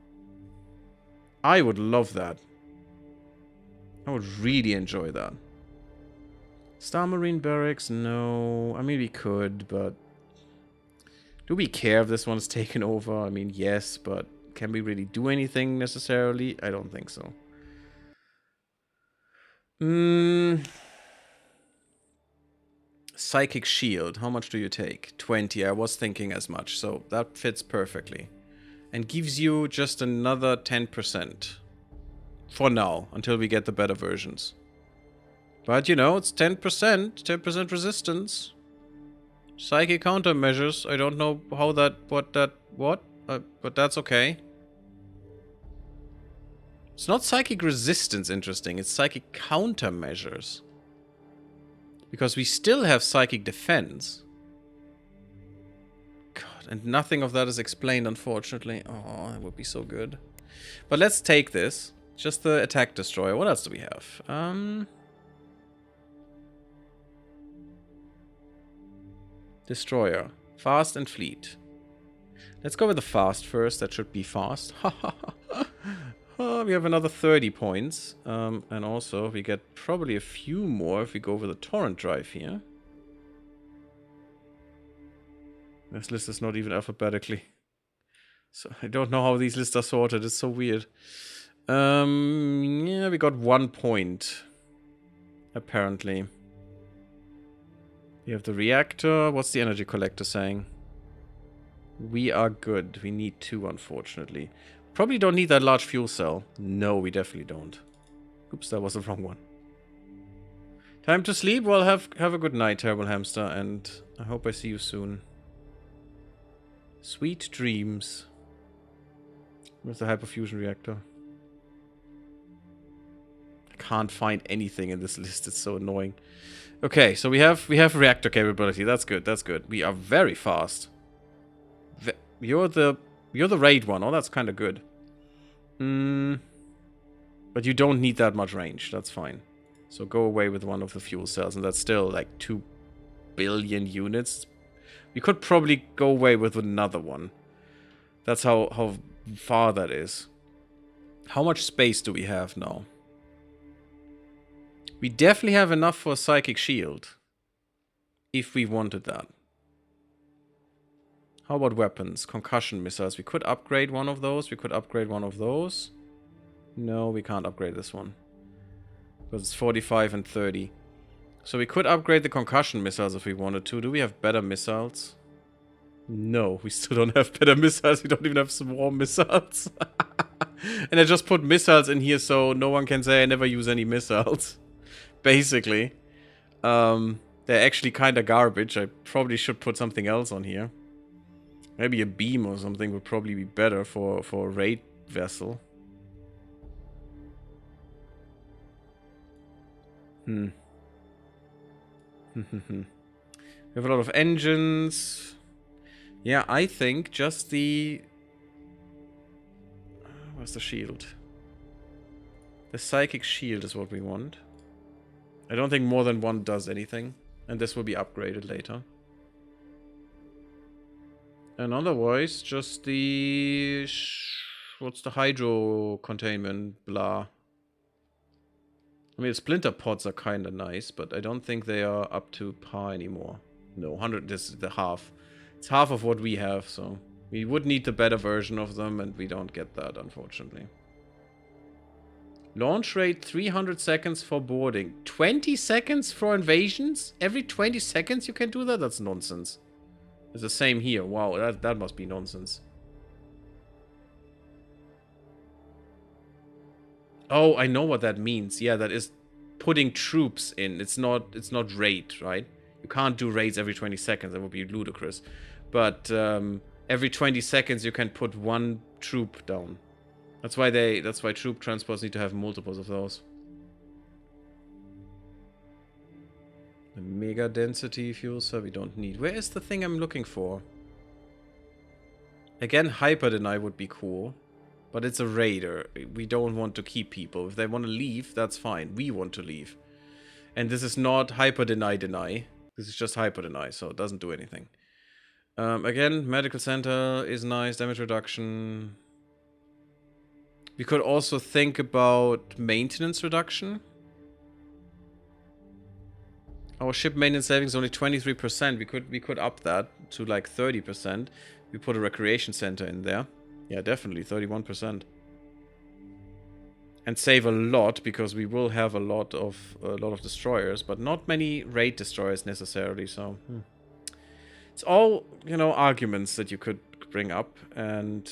I would love that. I would really enjoy that. Star Marine Barracks, no. I mean, we could, but... Do we care if this one's taken over? I mean, yes, but can we really do anything necessarily? I don't think so. Psychic Shield, how much do you take? 20, I was thinking as much, so that fits perfectly. And gives you just another 10%. For now, until we get the better versions. But, you know, it's 10%. 10% resistance. Psychic countermeasures. I don't know how that... What? But that's okay. It's not psychic resistance, interesting. It's psychic countermeasures. Because we still have psychic defense. God, and nothing of that is explained, unfortunately. Oh, that would be so good. But let's take this. Just the attack destroyer. What else do we have? Destroyer. Fast and fleet. Let's go with the fast first. That should be fast. We have another 30 points. And also, we get probably a few more if we go with the torrent drive here. This list is not even alphabetically. So I don't know how these lists are sorted. It's so weird. Yeah, we got 1 point. Apparently. We have the reactor. What's the energy collector saying? We are good. We need 2, unfortunately. Probably don't need that large fuel cell. No, we definitely don't. Oops, that was the wrong one. Time to sleep? Well, have a good night, Terrible Hamster, and I hope I see you soon. Sweet dreams. Where's the hyperfusion reactor? I can't find anything in this list. It's so annoying. Okay, so we have reactor capability. That's good. That's good. We are very fast. You're the raid one. Oh, that's kind of good. But you don't need that much range. That's fine. So go away with one of the fuel cells, and that's still like 2 billion units. We could probably go away with another one. That's how far that is. How much space do we have now? We definitely have enough for a psychic shield. If we wanted that. How about weapons? Concussion missiles. We could upgrade one of those. We could upgrade one of those. No, we can't upgrade this one. Because it's 45 and 30. So we could upgrade the concussion missiles if we wanted to. Do we have better missiles? No, we still don't have better missiles. We don't even have swarm missiles. And I just put missiles in here so no one can say I never use any missiles. Basically. They're actually kind of garbage. I probably should put something else on here. Maybe a beam or something would probably be better for a raid vessel. We have a lot of engines. Yeah, I think just the... Where's the shield? The psychic shield is what we want. I don't think more than one does anything. And this will be upgraded later. And otherwise, just the... What's the hydro containment? Blah. I mean, splinter pods are kind of nice, but I don't think they are up to par anymore. No, 100, this is the half. It's half of what we have, so... We would need the better version of them, and we don't get that, unfortunately. Launch rate 300 seconds for boarding. 20 seconds for invasions? Every 20 seconds you can do that? That's nonsense. It's the same here. Wow, that must be nonsense. Oh, I know what that means. Yeah, that is putting troops in. It's not raid, right? You can't do raids every 20 seconds. That would be ludicrous. But every 20 seconds you can put one troop down. That's why troop transports need to have multiples of those. The mega density fuel cell we don't need. Where is the thing I'm looking for? Again, hyper deny would be cool. But it's a raider. We don't want to keep people. If they want to leave, that's fine. We want to leave. And this is not hyper deny. This is just hyper deny, so it doesn't do anything. Again, medical center is nice. Damage reduction. We could also think about maintenance reduction. Our ship maintenance savings is only 23%. We could up that to like 30%. We put a recreation center in there. Yeah, definitely 31%. And save a lot, because we will have a lot of destroyers, but not many raid destroyers necessarily, so it's all, you know, arguments that you could bring up, and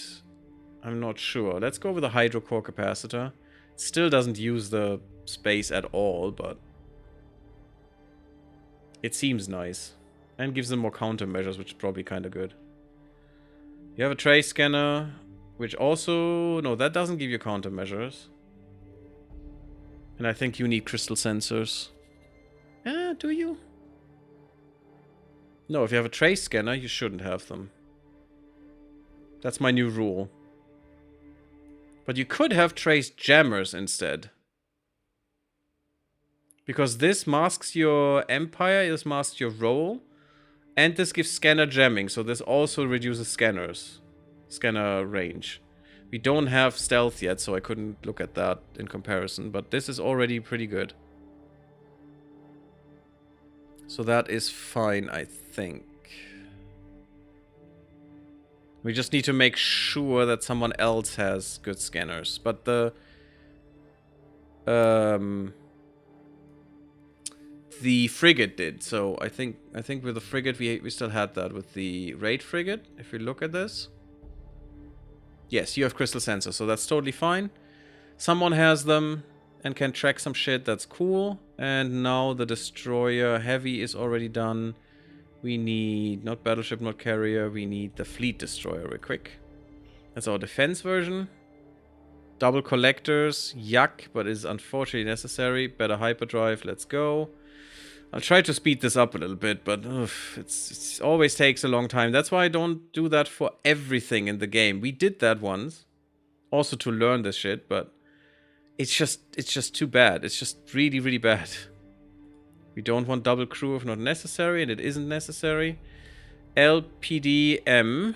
I'm not sure. Let's go with a hydrocore capacitor. Still doesn't use the space at all, but it seems nice. And gives them more countermeasures, which is probably kind of good. You have a trace scanner, which also... No, that doesn't give you countermeasures. And I think you need crystal sensors. Do you? No, if you have a trace scanner, you shouldn't have them. That's my new rule. But you could have trace jammers instead. Because this masks your empire, this masks your role, and this gives scanner jamming, so this also reduces scanner range. We don't have stealth yet, so I couldn't look at that in comparison, but this is already pretty good. So that is fine, I think. We just need to make sure that someone else has good scanners, but the frigate did, so I think with the frigate we still had that with the raid frigate. If we look at this, yes, you have crystal sensors, so that's totally fine. Someone has them and can track some shit, that's cool. And now the destroyer heavy is already done. We need not battleship, not carrier, we need the fleet destroyer real quick. That's our defense version. Double collectors, yuck, but is unfortunately necessary. Better hyperdrive, let's go. I'll try to speed this up a little bit, but it always takes a long time. That's why I don't do that for everything in the game. We did that once, also to learn this shit, but it's just too bad. It's just really, really bad. We don't want double crew if not necessary, and it isn't necessary. LPDM.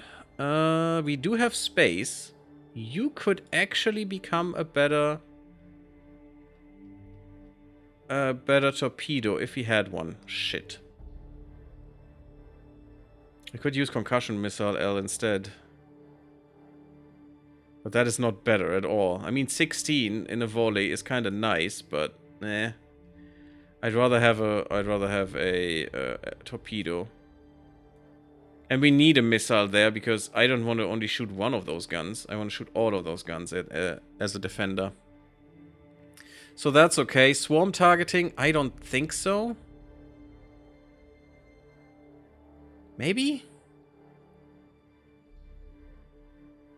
We do have space. You could actually become a better torpedo if he had one. Shit. I could use concussion missile L instead. But that is not better at all. I mean, 16 in a volley is kind of nice, but eh. I'd rather have a torpedo. And we need a missile there because I don't want to only shoot one of those guns. I want to shoot all of those guns as a defender. So that's okay. Swarm targeting? I don't think so. Maybe?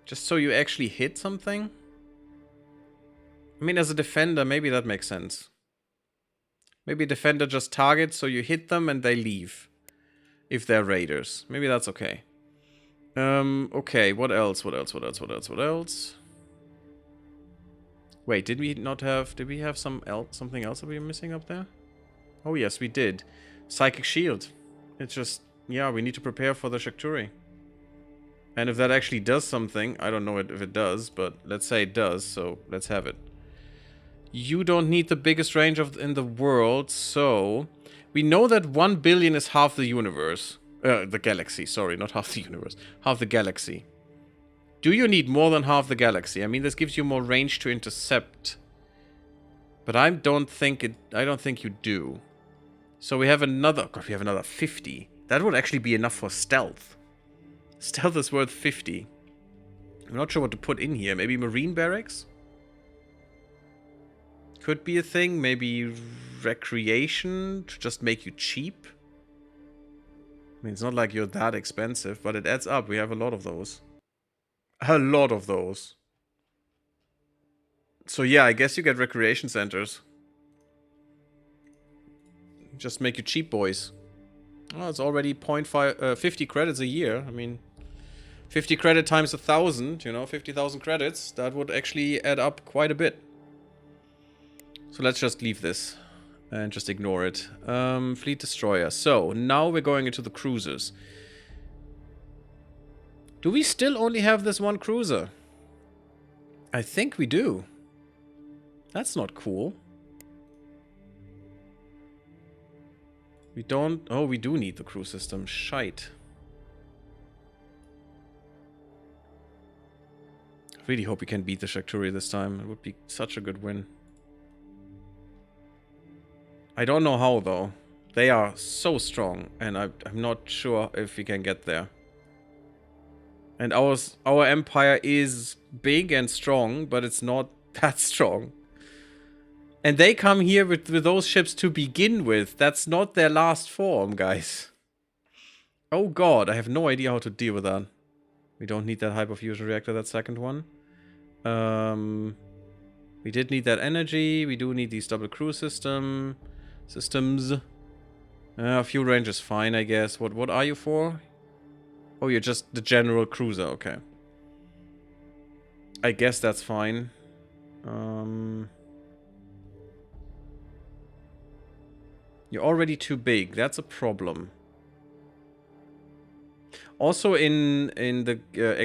Just so you actually hit something? I mean, as a defender, maybe that makes sense. Maybe a defender just targets so you hit them and they leave. If they're raiders. Maybe that's okay. Okay, what else? Wait, did we have something else that we were missing up there? Oh yes, we did. Psychic shield. It's just, yeah, we need to prepare for the Shakturi. And if that actually does something, I don't know if it does, but let's say it does, so let's have it. You don't need the biggest range in the world, so... We know that 1 billion is half the universe. The galaxy, sorry, not half the universe. Half the galaxy. Do you need more than half the galaxy? I mean, this gives you more range to intercept. But I don't think you do. So we have another... God, we have another 50. That would actually be enough for stealth. Stealth is worth 50. I'm not sure what to put in here. Maybe marine barracks? could be a thing. Maybe recreation to just make you cheap. I mean, it's not like you're that expensive, but it adds up. We have a lot of those. A lot of those. So yeah, I guess you get recreation centers. Just make you cheap boys. Oh, it's already 50 credits a year. I mean, 50 credit times 1,000, you know, 50,000 credits. That would actually add up quite a bit. So let's just leave this and just ignore it. Fleet destroyer. So now we're going into the cruisers. Do we still only have this one cruiser? I think we do. That's not cool. We don't... Oh, we do need the crew system. Shite. I really hope we can beat the Shakturi this time. It would be such a good win. I don't know how, though. They are so strong, and I'm not sure if we can get there. And our empire is big and strong, but it's not that strong. And they come here with those ships to begin with. That's not their last form, guys. Oh god, I have no idea how to deal with that. We don't need that hyperfusion reactor, that second one. We did need that energy. We do need these double crew systems. Fuel range is fine, I guess. What are you for? Oh, you're just the general cruiser. Okay. I guess that's fine. You're already too big. That's a problem. Also, in the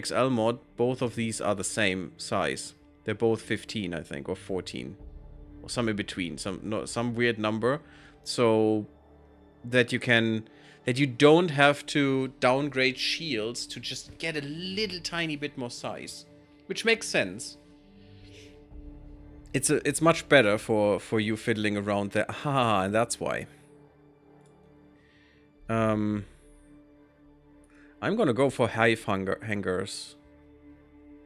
XL mod, both of these are the same size. They're both 15, I think, or 14. Or some in between. Some weird number. So that you don't have to downgrade shields to just get a little tiny bit more size. Which makes sense. It's much better for you fiddling around there. Ah, and that's why. I'm gonna go for hive hangars.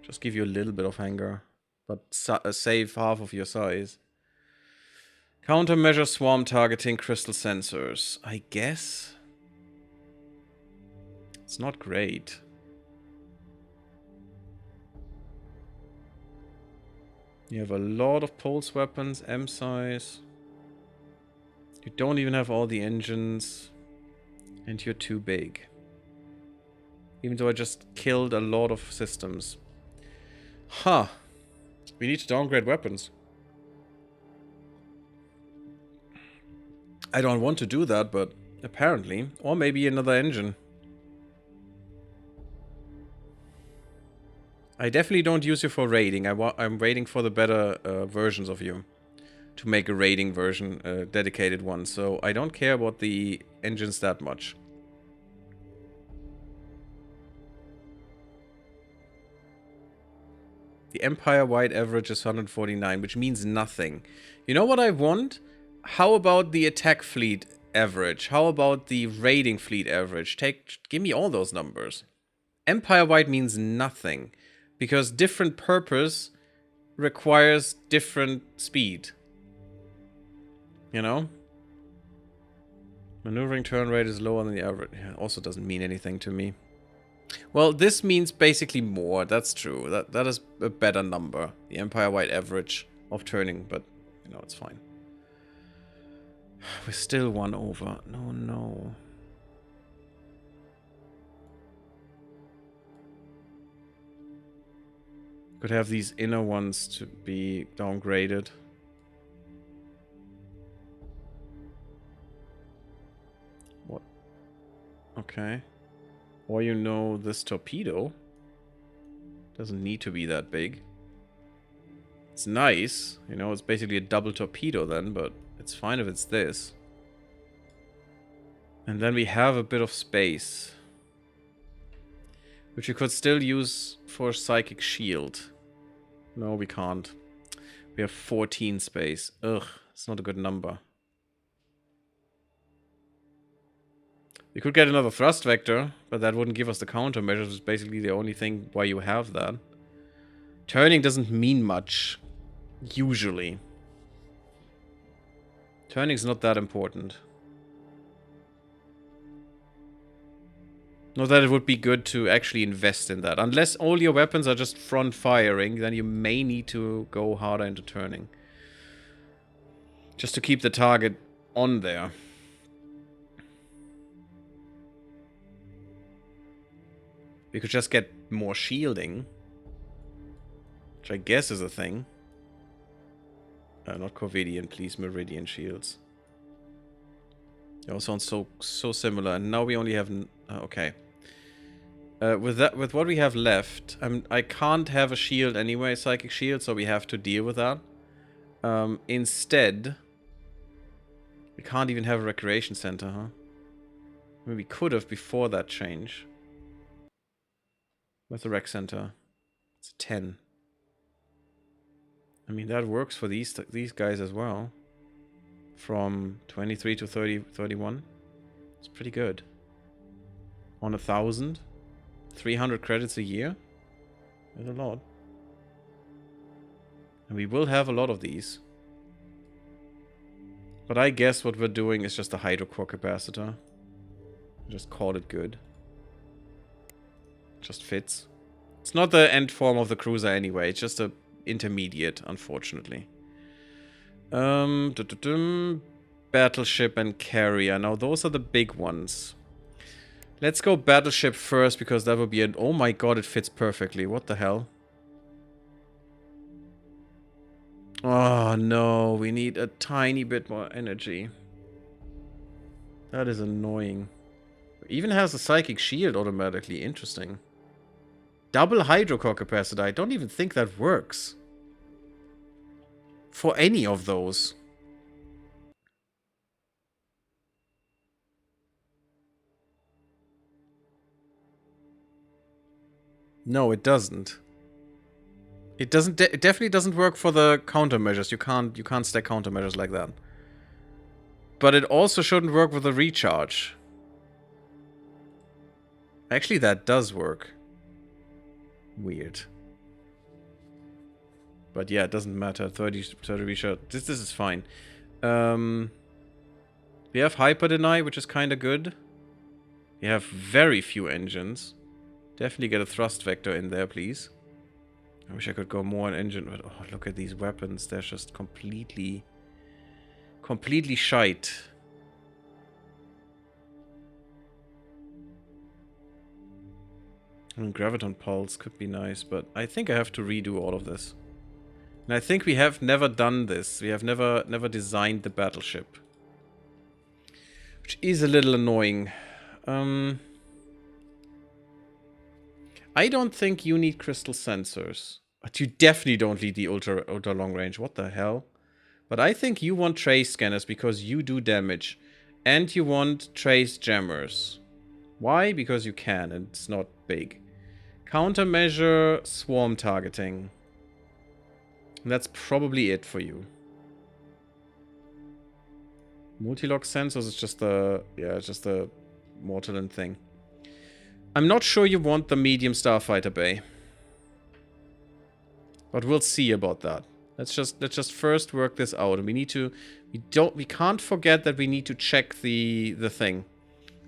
Just give you a little bit of hanger, but save half of your size. Countermeasure swarm targeting crystal sensors. I guess. It's not great. You have a lot of pulse weapons, M size. You don't even have all the engines. And you're too big. Even though I just killed a lot of systems. Huh. We need to downgrade weapons. I don't want to do that, but apparently. Or maybe another engine. I definitely don't use you for raiding. I'm waiting for the better versions of you. To make a raiding version, a dedicated one. So I don't care about the engines that much. The Empire-wide average is 149, which means nothing. You know what I want? How about the attack fleet average? How about the raiding fleet average? Give me all those numbers. Empire-wide means nothing. Because different purpose requires different speed. You know? Maneuvering turn rate is lower than the average. Yeah, also doesn't mean anything to me. Well, this means basically more. That's true. That is a better number. The Empire-wide average of turning, but, you know, it's fine. We're still one over. No. Could have these inner ones to be downgraded. What? Okay. Or you know, this torpedo doesn't need to be that big. It's nice. You know, it's basically a double torpedo then, but it's fine if it's this. And then we have a bit of space. Which we could still use for Psychic Shield. No, we can't. We have 14 space. Ugh, it's not a good number. We could get another thrust vector, but that wouldn't give us the countermeasures. It's basically the only thing why you have that. Turning doesn't mean much. Usually. Turning's not that important. Not that it would be good to actually invest in that. Unless all your weapons are just front firing, then you may need to go harder into turning. Just to keep the target on there. We could just get more shielding. Which I guess is a thing. Not Corvidian, please. Meridian shields. They all sound so similar. And now we only have... okay. With what we have left, I can't have a shield anyway, psychic shield, so we have to deal with that. Instead, we can't even have a recreation center, huh? I mean, we could have before that change. With the rec center, it's a 10. I mean, that works for these guys as well. From 23 to 31. It's pretty good. On 1,000. 300 credits a year. That's a lot. And we will have a lot of these. But I guess what we're doing is just a hydrocore capacitor. Just call it good. Just fits. It's not the end form of the cruiser anyway. It's just a intermediate, unfortunately. Battleship and carrier. Now, those are the big ones. Let's go battleship first, because that would be an... oh my god, it fits perfectly. What the hell? Oh, no. We need a tiny bit more energy. That is annoying. It even has a psychic shield automatically. Interesting. Double hydrocore capacitor. I don't even think that works. For any of those. No, it doesn't. It doesn't. It definitely doesn't work for the countermeasures. You can't stack countermeasures like that. But it also shouldn't work with the recharge. Actually, that does work. Weird. But yeah, it doesn't matter. 30 recharge. This is fine. We have hyper deny, which is kind of good. We have very few engines. Definitely get a thrust vector in there, please. I wish I could go more on engine, but oh, look at these weapons. They're just completely shite. I mean, Graviton Pulse could be nice, but I think I have to redo all of this. And I think we have never done this. We have never designed the battleship. Which is a little annoying. I don't think you need crystal sensors. But you definitely don't need the ultra long range. What the hell? But I think you want trace scanners because you do damage. And you want trace jammers. Why? Because you can and it's not big. Countermeasure swarm targeting. And that's probably it for you. Multi-lock sensors is just the... yeah, it's just the Mortaland thing. I'm not sure you want the medium starfighter bay. But we'll see about that. Let's just first work this out. And we need to... we can't forget that we need to check the thing.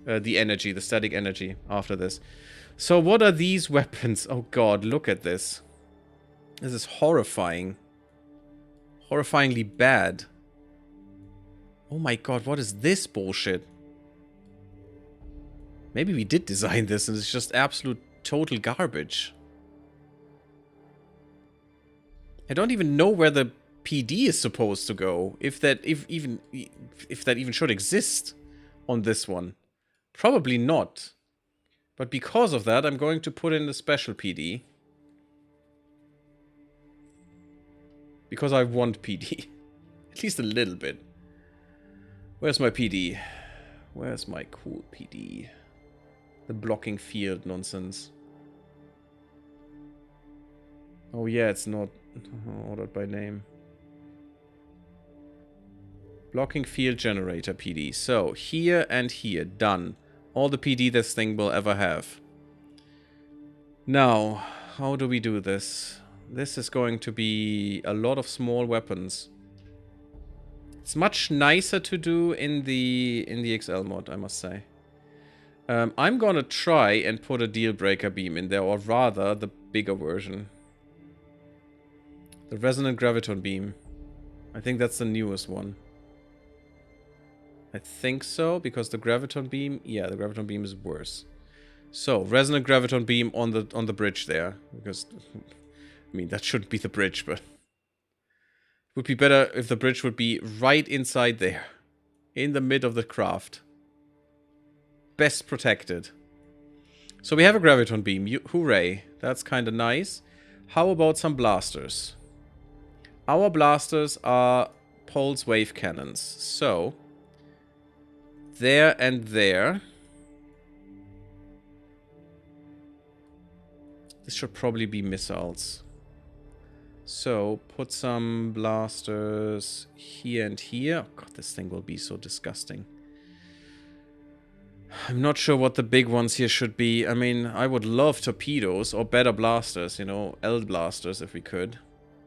The energy, the static energy after this. So what are these weapons? Oh god, look at this. This is horrifying. Horrifyingly bad. Oh my god, what is this bullshit? Maybe we did design this and it's just absolute total garbage. I don't even know where the PD is supposed to go. If that even should exist on this one. Probably not. But because of that, I'm going to put in the special PD. Because I want PD. At least a little bit. Where's my PD? Where's my cool PD? The blocking field nonsense. Oh yeah, it's not ordered by name. Blocking field generator PD. So, here and here. Done. All the PD this thing will ever have. Now, how do we do this? This is going to be a lot of small weapons. It's much nicer to do in the XL mod, I must say. I'm gonna try and put a deal breaker beam in there, or rather the bigger version. The resonant graviton beam. I think that's the newest one. I think so, because the graviton beam, yeah, the graviton beam is worse. So, resonant graviton beam on the bridge there, because I mean that shouldn't be the bridge, but it would be better if the bridge would be right inside there, in the mid of the craft. Best protected. So we have a graviton beam. Hooray. That's kind of nice. How about some blasters? Our blasters are pulse wave cannons. So, there and there. This should probably be missiles. So, put some blasters here and here. Oh god, this thing will be so disgusting. I'm not sure what the big ones here should be. I mean, I would love torpedoes or better blasters, you know, L blasters if we could.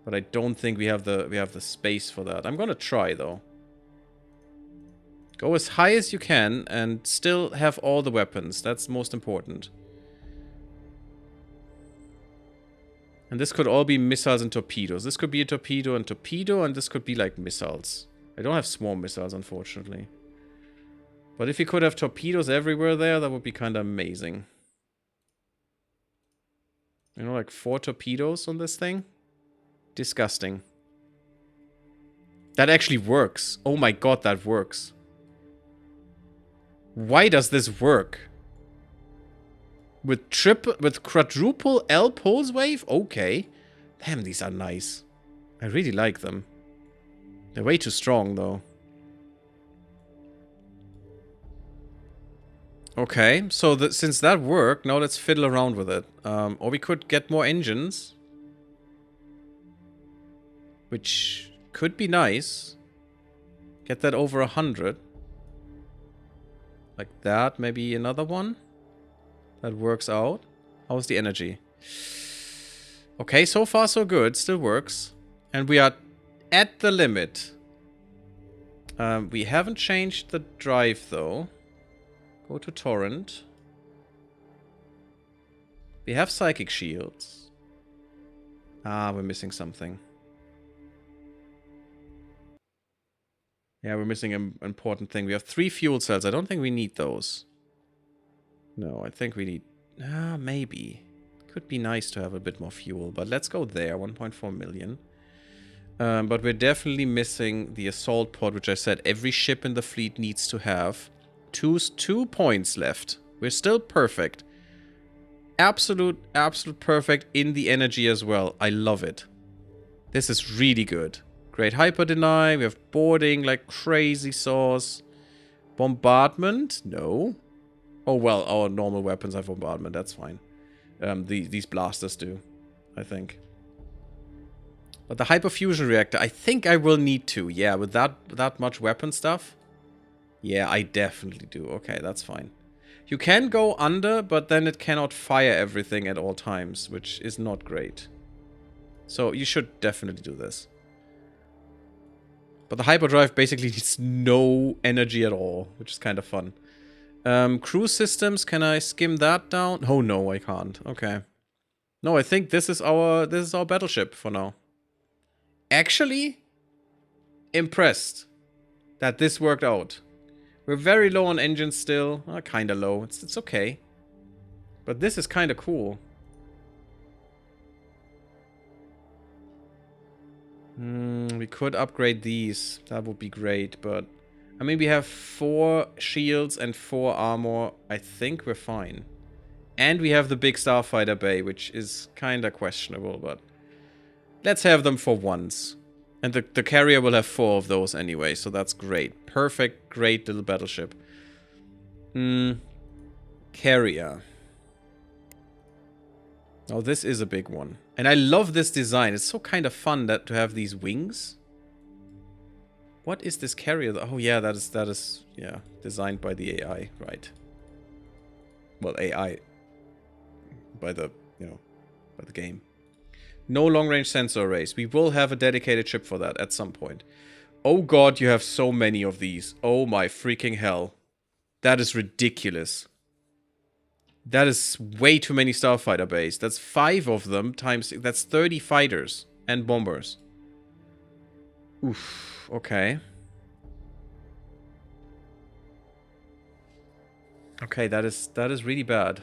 But I don't think we have the space for that. I'm gonna try though. Go as high as you can and still have all the weapons. That's most important. And this could all be missiles and torpedoes. This could be a torpedo, and this could be like missiles. I don't have swarm missiles, unfortunately. But if you could have torpedoes everywhere there, that would be kind of amazing. You know, like 4 torpedoes on this thing? Disgusting. That actually works. Oh my god, that works. Why does this work? With quadruple L pulse wave? Okay. Damn, these are nice. I really like them. They're way too strong, though. Okay, so since that worked, now let's fiddle around with it. Or we could get more engines. Which could be nice. Get that over 100. Like that, maybe another one. That works out. How's the energy? Okay, so far so good. Still works. And we are at the limit. We haven't changed the drive, though. Go to Torrent. We have Psychic Shields. Ah, we're missing something. Yeah, we're missing an important thing. We have 3 fuel cells. I don't think we need those. No, I think we need... maybe. Could be nice to have a bit more fuel. But let's go there. 1.4 million. But we're definitely missing the assault pod, which I said every ship in the fleet needs to have. Two points left. We're still perfect. Absolute perfect in the energy as well. I love it. This is really good. Great hyper deny. We have boarding like crazy sauce. Bombardment? No. Oh, well, our normal weapons have bombardment. That's fine. These blasters do, I think. But the hyperfusion reactor, I think I will need to. Yeah, with that much weapon stuff. Yeah, I definitely do. Okay, that's fine. You can go under, but then it cannot fire everything at all times, which is not great. So you should definitely do this. But the hyperdrive basically needs no energy at all, which is kind of fun. Cruise systems, can I skim that down? Oh no, I can't. Okay. No, I think this is our battleship for now. Actually, impressed that this worked out. We're very low on engines still. Kinda low. It's okay. But this is kinda cool. We could upgrade these. That would be great, but... I mean, we have 4 shields and 4 armor. I think we're fine. And we have the big starfighter bay, which is kinda questionable, but... let's have them for once. And the carrier will have 4 of those anyway, so that's great. Perfect, great little battleship. Carrier. Oh, this is a big one. And I love this design. It's so kind of fun to have these wings. What is this carrier? Oh, yeah, that is, yeah, designed by the AI, right. Well, AI. By the, by the game. No long-range sensor arrays. We will have a dedicated chip for that at some point. Oh god, you have so many of these. Oh my freaking hell. That is ridiculous. That is way too many starfighter base. That's 5 of them times... That's 30 fighters and bombers. Oof. Okay. Okay, that is really bad.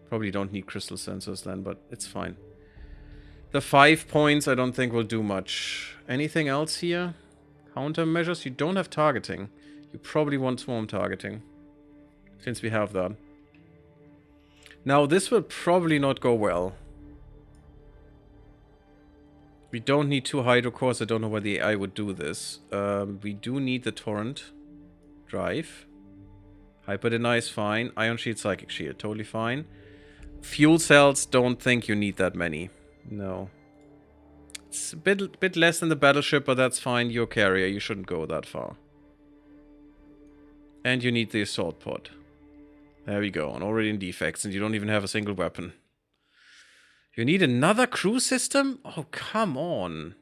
Probably don't need crystal sensors then, but it's fine. The 5 points I don't think will do much. Anything else here? Countermeasures? You don't have targeting. You probably want swarm targeting. Since we have that. Now, this will probably not go well. We don't need 2 hydrocores. I don't know why the AI would do this. We do need the torrent drive. Hyper deny is fine. Ion shield, psychic shield, totally fine. Fuel cells, don't think you need that many. No. It's a bit less than the battleship, but that's fine. You're a carrier. You shouldn't go that far. And you need the assault pod. There we go. And already in defects, and you don't even have a single weapon. You need another crew system? Oh, come on.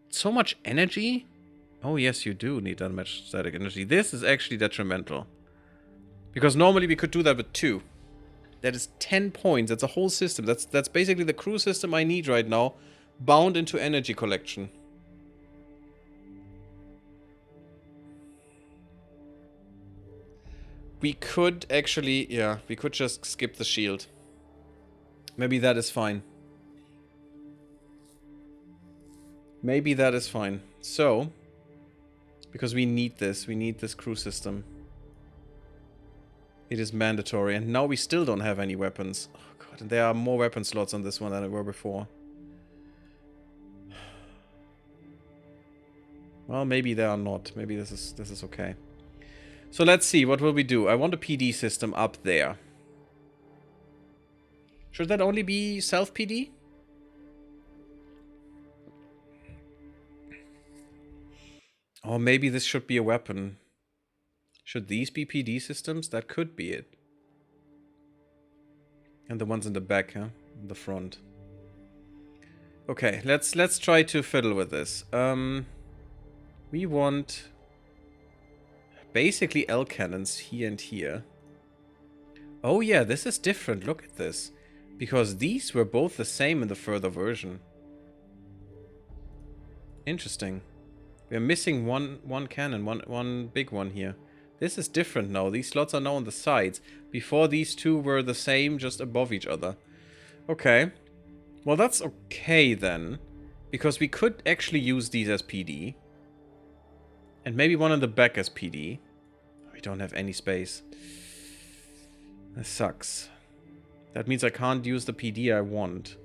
So much energy? Oh, yes, you do need that much static energy. This is actually detrimental. Because normally we could do that with 2. That is 10 points. That's a whole system. That's basically the crew system I need right now, bound into energy collection. We could actually, yeah, we could just skip the shield. Maybe that is fine. Maybe that is fine. So, because we need this crew system. It is mandatory, and now we still don't have any weapons. Oh god, and there are more weapon slots on this one than there were before. Well, maybe there are not. Maybe this is okay. So let's see, what will we do? I want a PD system up there. Should that only be self-PD? Or maybe this should be a weapon. Should these be PD systems? That could be it. And the ones in the back, huh? In the front. Okay, let's try to fiddle with this. We want basically L cannons here and here. Oh yeah, this is different. Look at this. Because these were both the same in the further version. Interesting. We're missing one cannon, one big one here. This is different now. These slots are now on the sides. Before, these two were the same, just above each other. Okay. Well, that's okay then. Because we could actually use these as PD. And maybe one in the back as PD. We don't have any space. That sucks. That means I can't use the PD I want.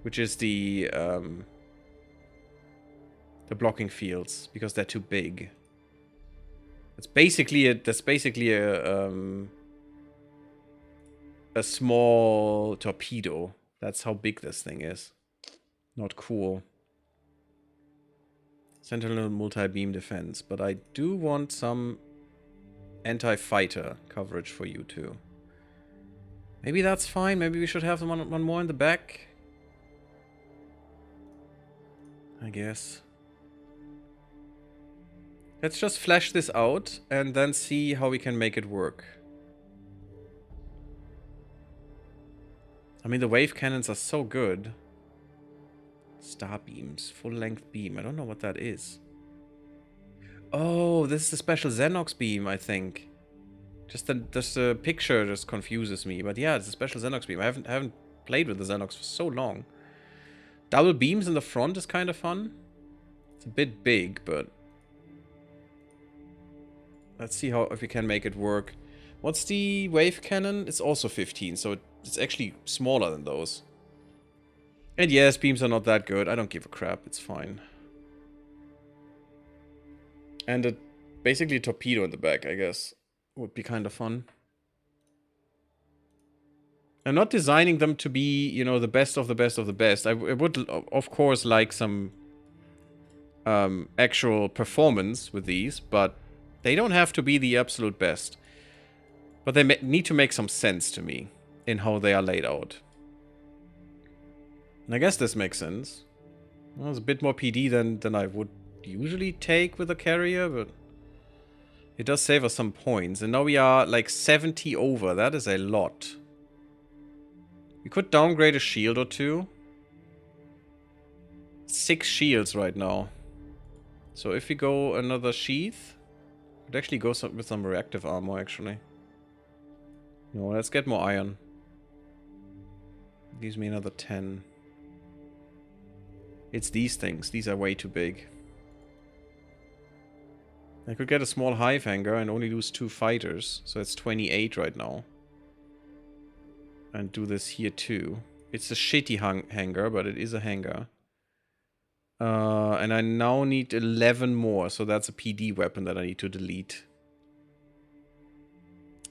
Which is the blocking fields. Because they're too big. That's basically a small torpedo. That's how big this thing is. Not cool. Sentinel multi-beam defense. But I do want some anti-fighter coverage for you too. Maybe that's fine. Maybe we should have one more in the back. I guess. Let's just flesh this out and then see how we can make it work. I mean, the wave cannons are so good. Star beams. Full-length beam. I don't know what that is. Oh, this is a special Xenox beam, I think. Just the picture just confuses me. But yeah, it's a special Xenox beam. I haven't played with the Xenox for so long. Double beams in the front is kind of fun. It's a bit big, but... Let's see if we can make it work. What's the wave cannon? It's also 15, so it's actually smaller than those. And yes, beams are not that good. I don't give a crap. It's fine. And basically a torpedo in the back, I guess. Would be kind of fun. I'm not designing them to be, you know, the best of the best of the best. I would, of course, like some actual performance with these, but they don't have to be the absolute best. But they need to make some sense to me in how they are laid out. I guess this makes sense. Well, it's a bit more PD than I would usually take with a carrier, but it does save us some points. And now we are like 70 over. That is a lot. We could downgrade a shield or two. 6 shields right now. So if we go another sheath, we'd actually go with some reactive armor, actually. No, let's get more iron. Gives me another 10. It's these things. These are way too big. I could get a small hive hanger and only lose 2 fighters. So it's 28 right now. And do this here too. It's a shitty hanger, but it is a hanger. And I now need 11 more. So that's a PD weapon that I need to delete.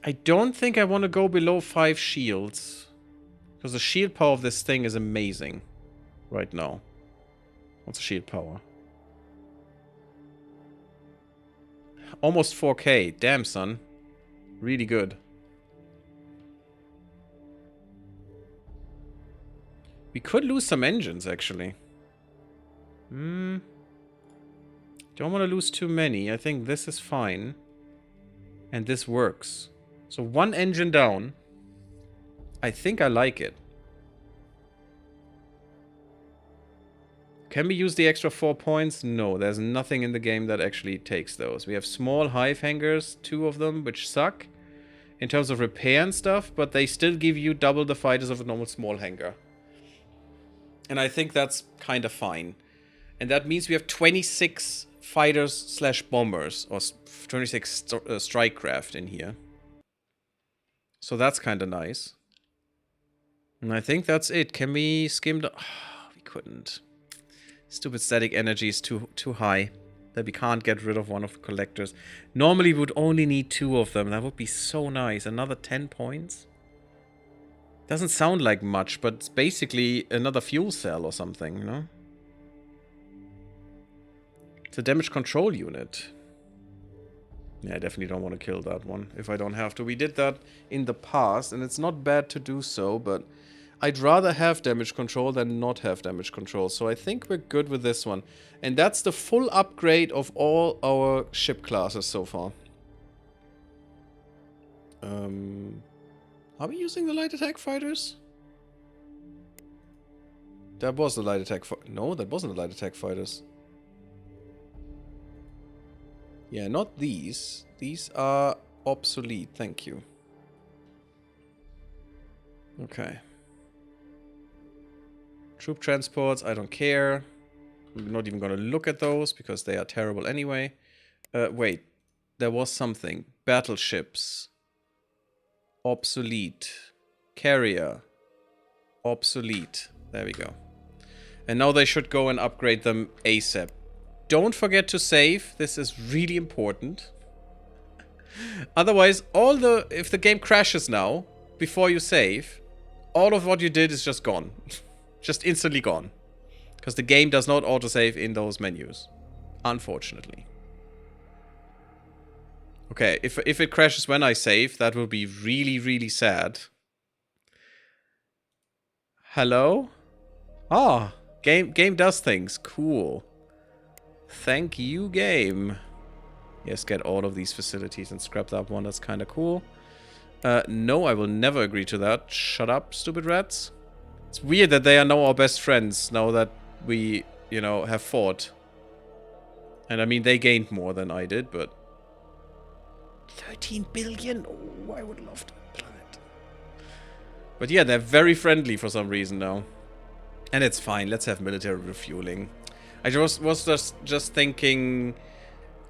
I don't think I want to go below 5 shields. Because the shield power of this thing is amazing. Right now. What's the shield power? Almost 4K. Damn, son. Really good. We could lose some engines, actually. Don't want to lose too many. I think this is fine. And this works. So 1 engine down. I think I like it. Can we use the extra 4 points? No, there's nothing in the game that actually takes those. We have small hive hangers, 2 of them, which suck in terms of repair and stuff, but they still give you double the fighters of a normal small hanger. And I think that's kind of fine. And that means we have 26 fighters slash bombers, or 26 strike craft in here. So that's kind of nice. And I think that's it. Can we skim the... Oh, we couldn't. Stupid static energy is too high. That we can't get rid of one of the collectors. Normally we would only need 2 of them. That would be so nice. Another 10 points? Doesn't sound like much, but it's basically another fuel cell or something, you know? It's a damage control unit. Yeah, I definitely don't want to kill that one if I don't have to. We did that in the past, and it's not bad to do so, but I'd rather have damage control than not have damage control. So I think we're good with this one. And that's the full upgrade of all our ship classes so far. Are we using the light attack fighters? That was the light attack no, that wasn't the light attack fighters. Yeah, not these. These are obsolete, thank you. Okay. Troop transports, I don't care. I'm not even gonna look at those because they are terrible anyway. Wait. There was something. Battleships. Obsolete. Carrier. Obsolete. There we go. And now they should go and upgrade them ASAP. Don't forget to save. This is really important. Otherwise, if the game crashes now, before you save, all of what you did is just gone. Just instantly gone. Because the game does not autosave in those menus. Unfortunately. Okay, if it crashes when I save, that will be really, really sad. Hello? Ah, game does things. Cool. Thank you, game. Yes, get all of these facilities and scrap that one. That's kind of cool. No, I will never agree to that. Shut up, stupid rats. It's weird that they are now our best friends, now that we, you know, have fought. And I mean, they gained more than I did, but... 13 billion? Oh, I would love to planet. But yeah, they're very friendly for some reason now. And it's fine, let's have military refueling. I was just thinking...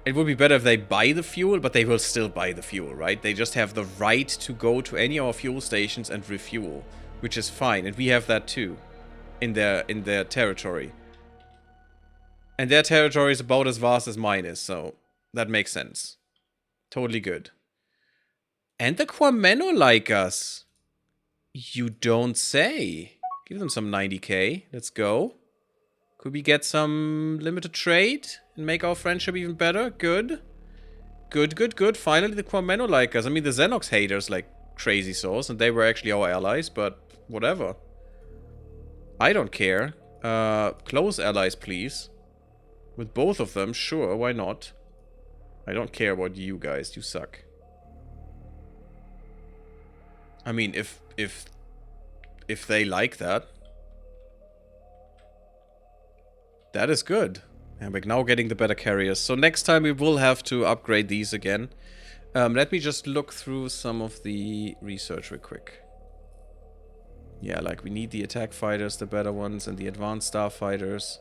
It would be better if they buy the fuel, but they will still buy the fuel, right? They just have the right to go to any of our fuel stations and refuel. Which is fine, and we have that too. In their territory. And their territory is about as vast as mine is, so... That makes sense. Totally good. And the Quameno like us. You don't say. Give them some 90k. Let's go. Could we get some limited trade and make our friendship even better? Good. Good, good, good. Finally, the Quameno like us. I mean, the Xenox haters like crazy sauce, and they were actually our allies, but whatever. I don't care. Close allies, please. With both of them, sure, why not? I don't care about you guys, you suck. I mean, if they like that, that is good. And we're now getting the better carriers. So next time we will have to upgrade these again. Let me just look through some of the research real quick. Yeah, like we need the attack fighters, the better ones, and the advanced starfighters.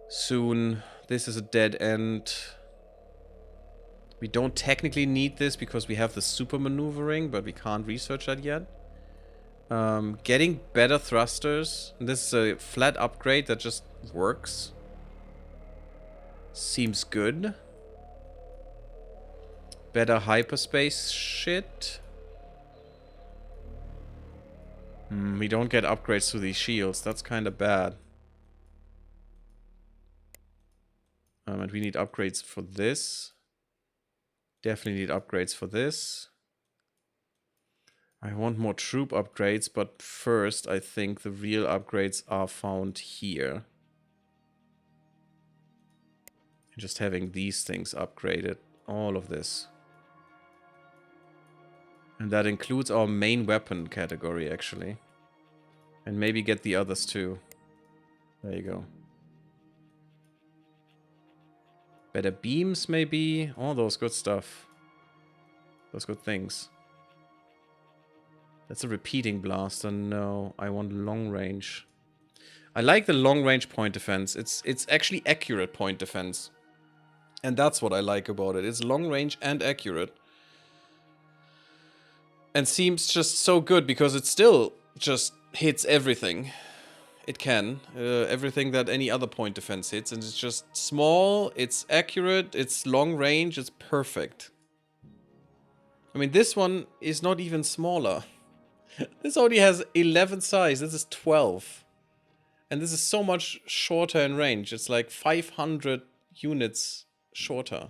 Soon. This is a dead end. We don't technically need this because we have the super maneuvering, but we can't research that yet. Getting better thrusters. This is a flat upgrade that just works. Seems good. Better hyperspace shit. We don't get upgrades to these shields. That's kind of bad. And we need upgrades for this. Definitely need upgrades for this. I want more troop upgrades, but first I think the real upgrades are found here. Just having these things upgraded. All of this. And that includes our main weapon category, actually. And maybe get the others too. There you go. Better beams, maybe. All those good stuff. Those good things. That's a repeating blaster. No, I want long range. I like the long range point defense. It's actually accurate point defense. And that's what I like about it. It's long range and accurate. And seems just so good because it still just hits everything. It can. Everything that any other point defense hits. And it's just small, it's accurate, it's long range, it's perfect. I mean, this one is not even smaller. This only has 11 size. This is 12. And this is so much shorter in range. It's like 500 units shorter.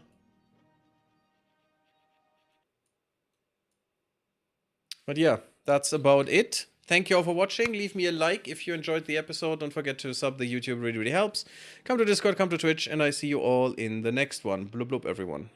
But yeah, that's about it. Thank you all for watching. Leave me a like if you enjoyed the episode. Don't forget to sub the YouTube. Really, really helps. Come to Discord, come to Twitch, and I see you all in the next one. Blub blub, everyone.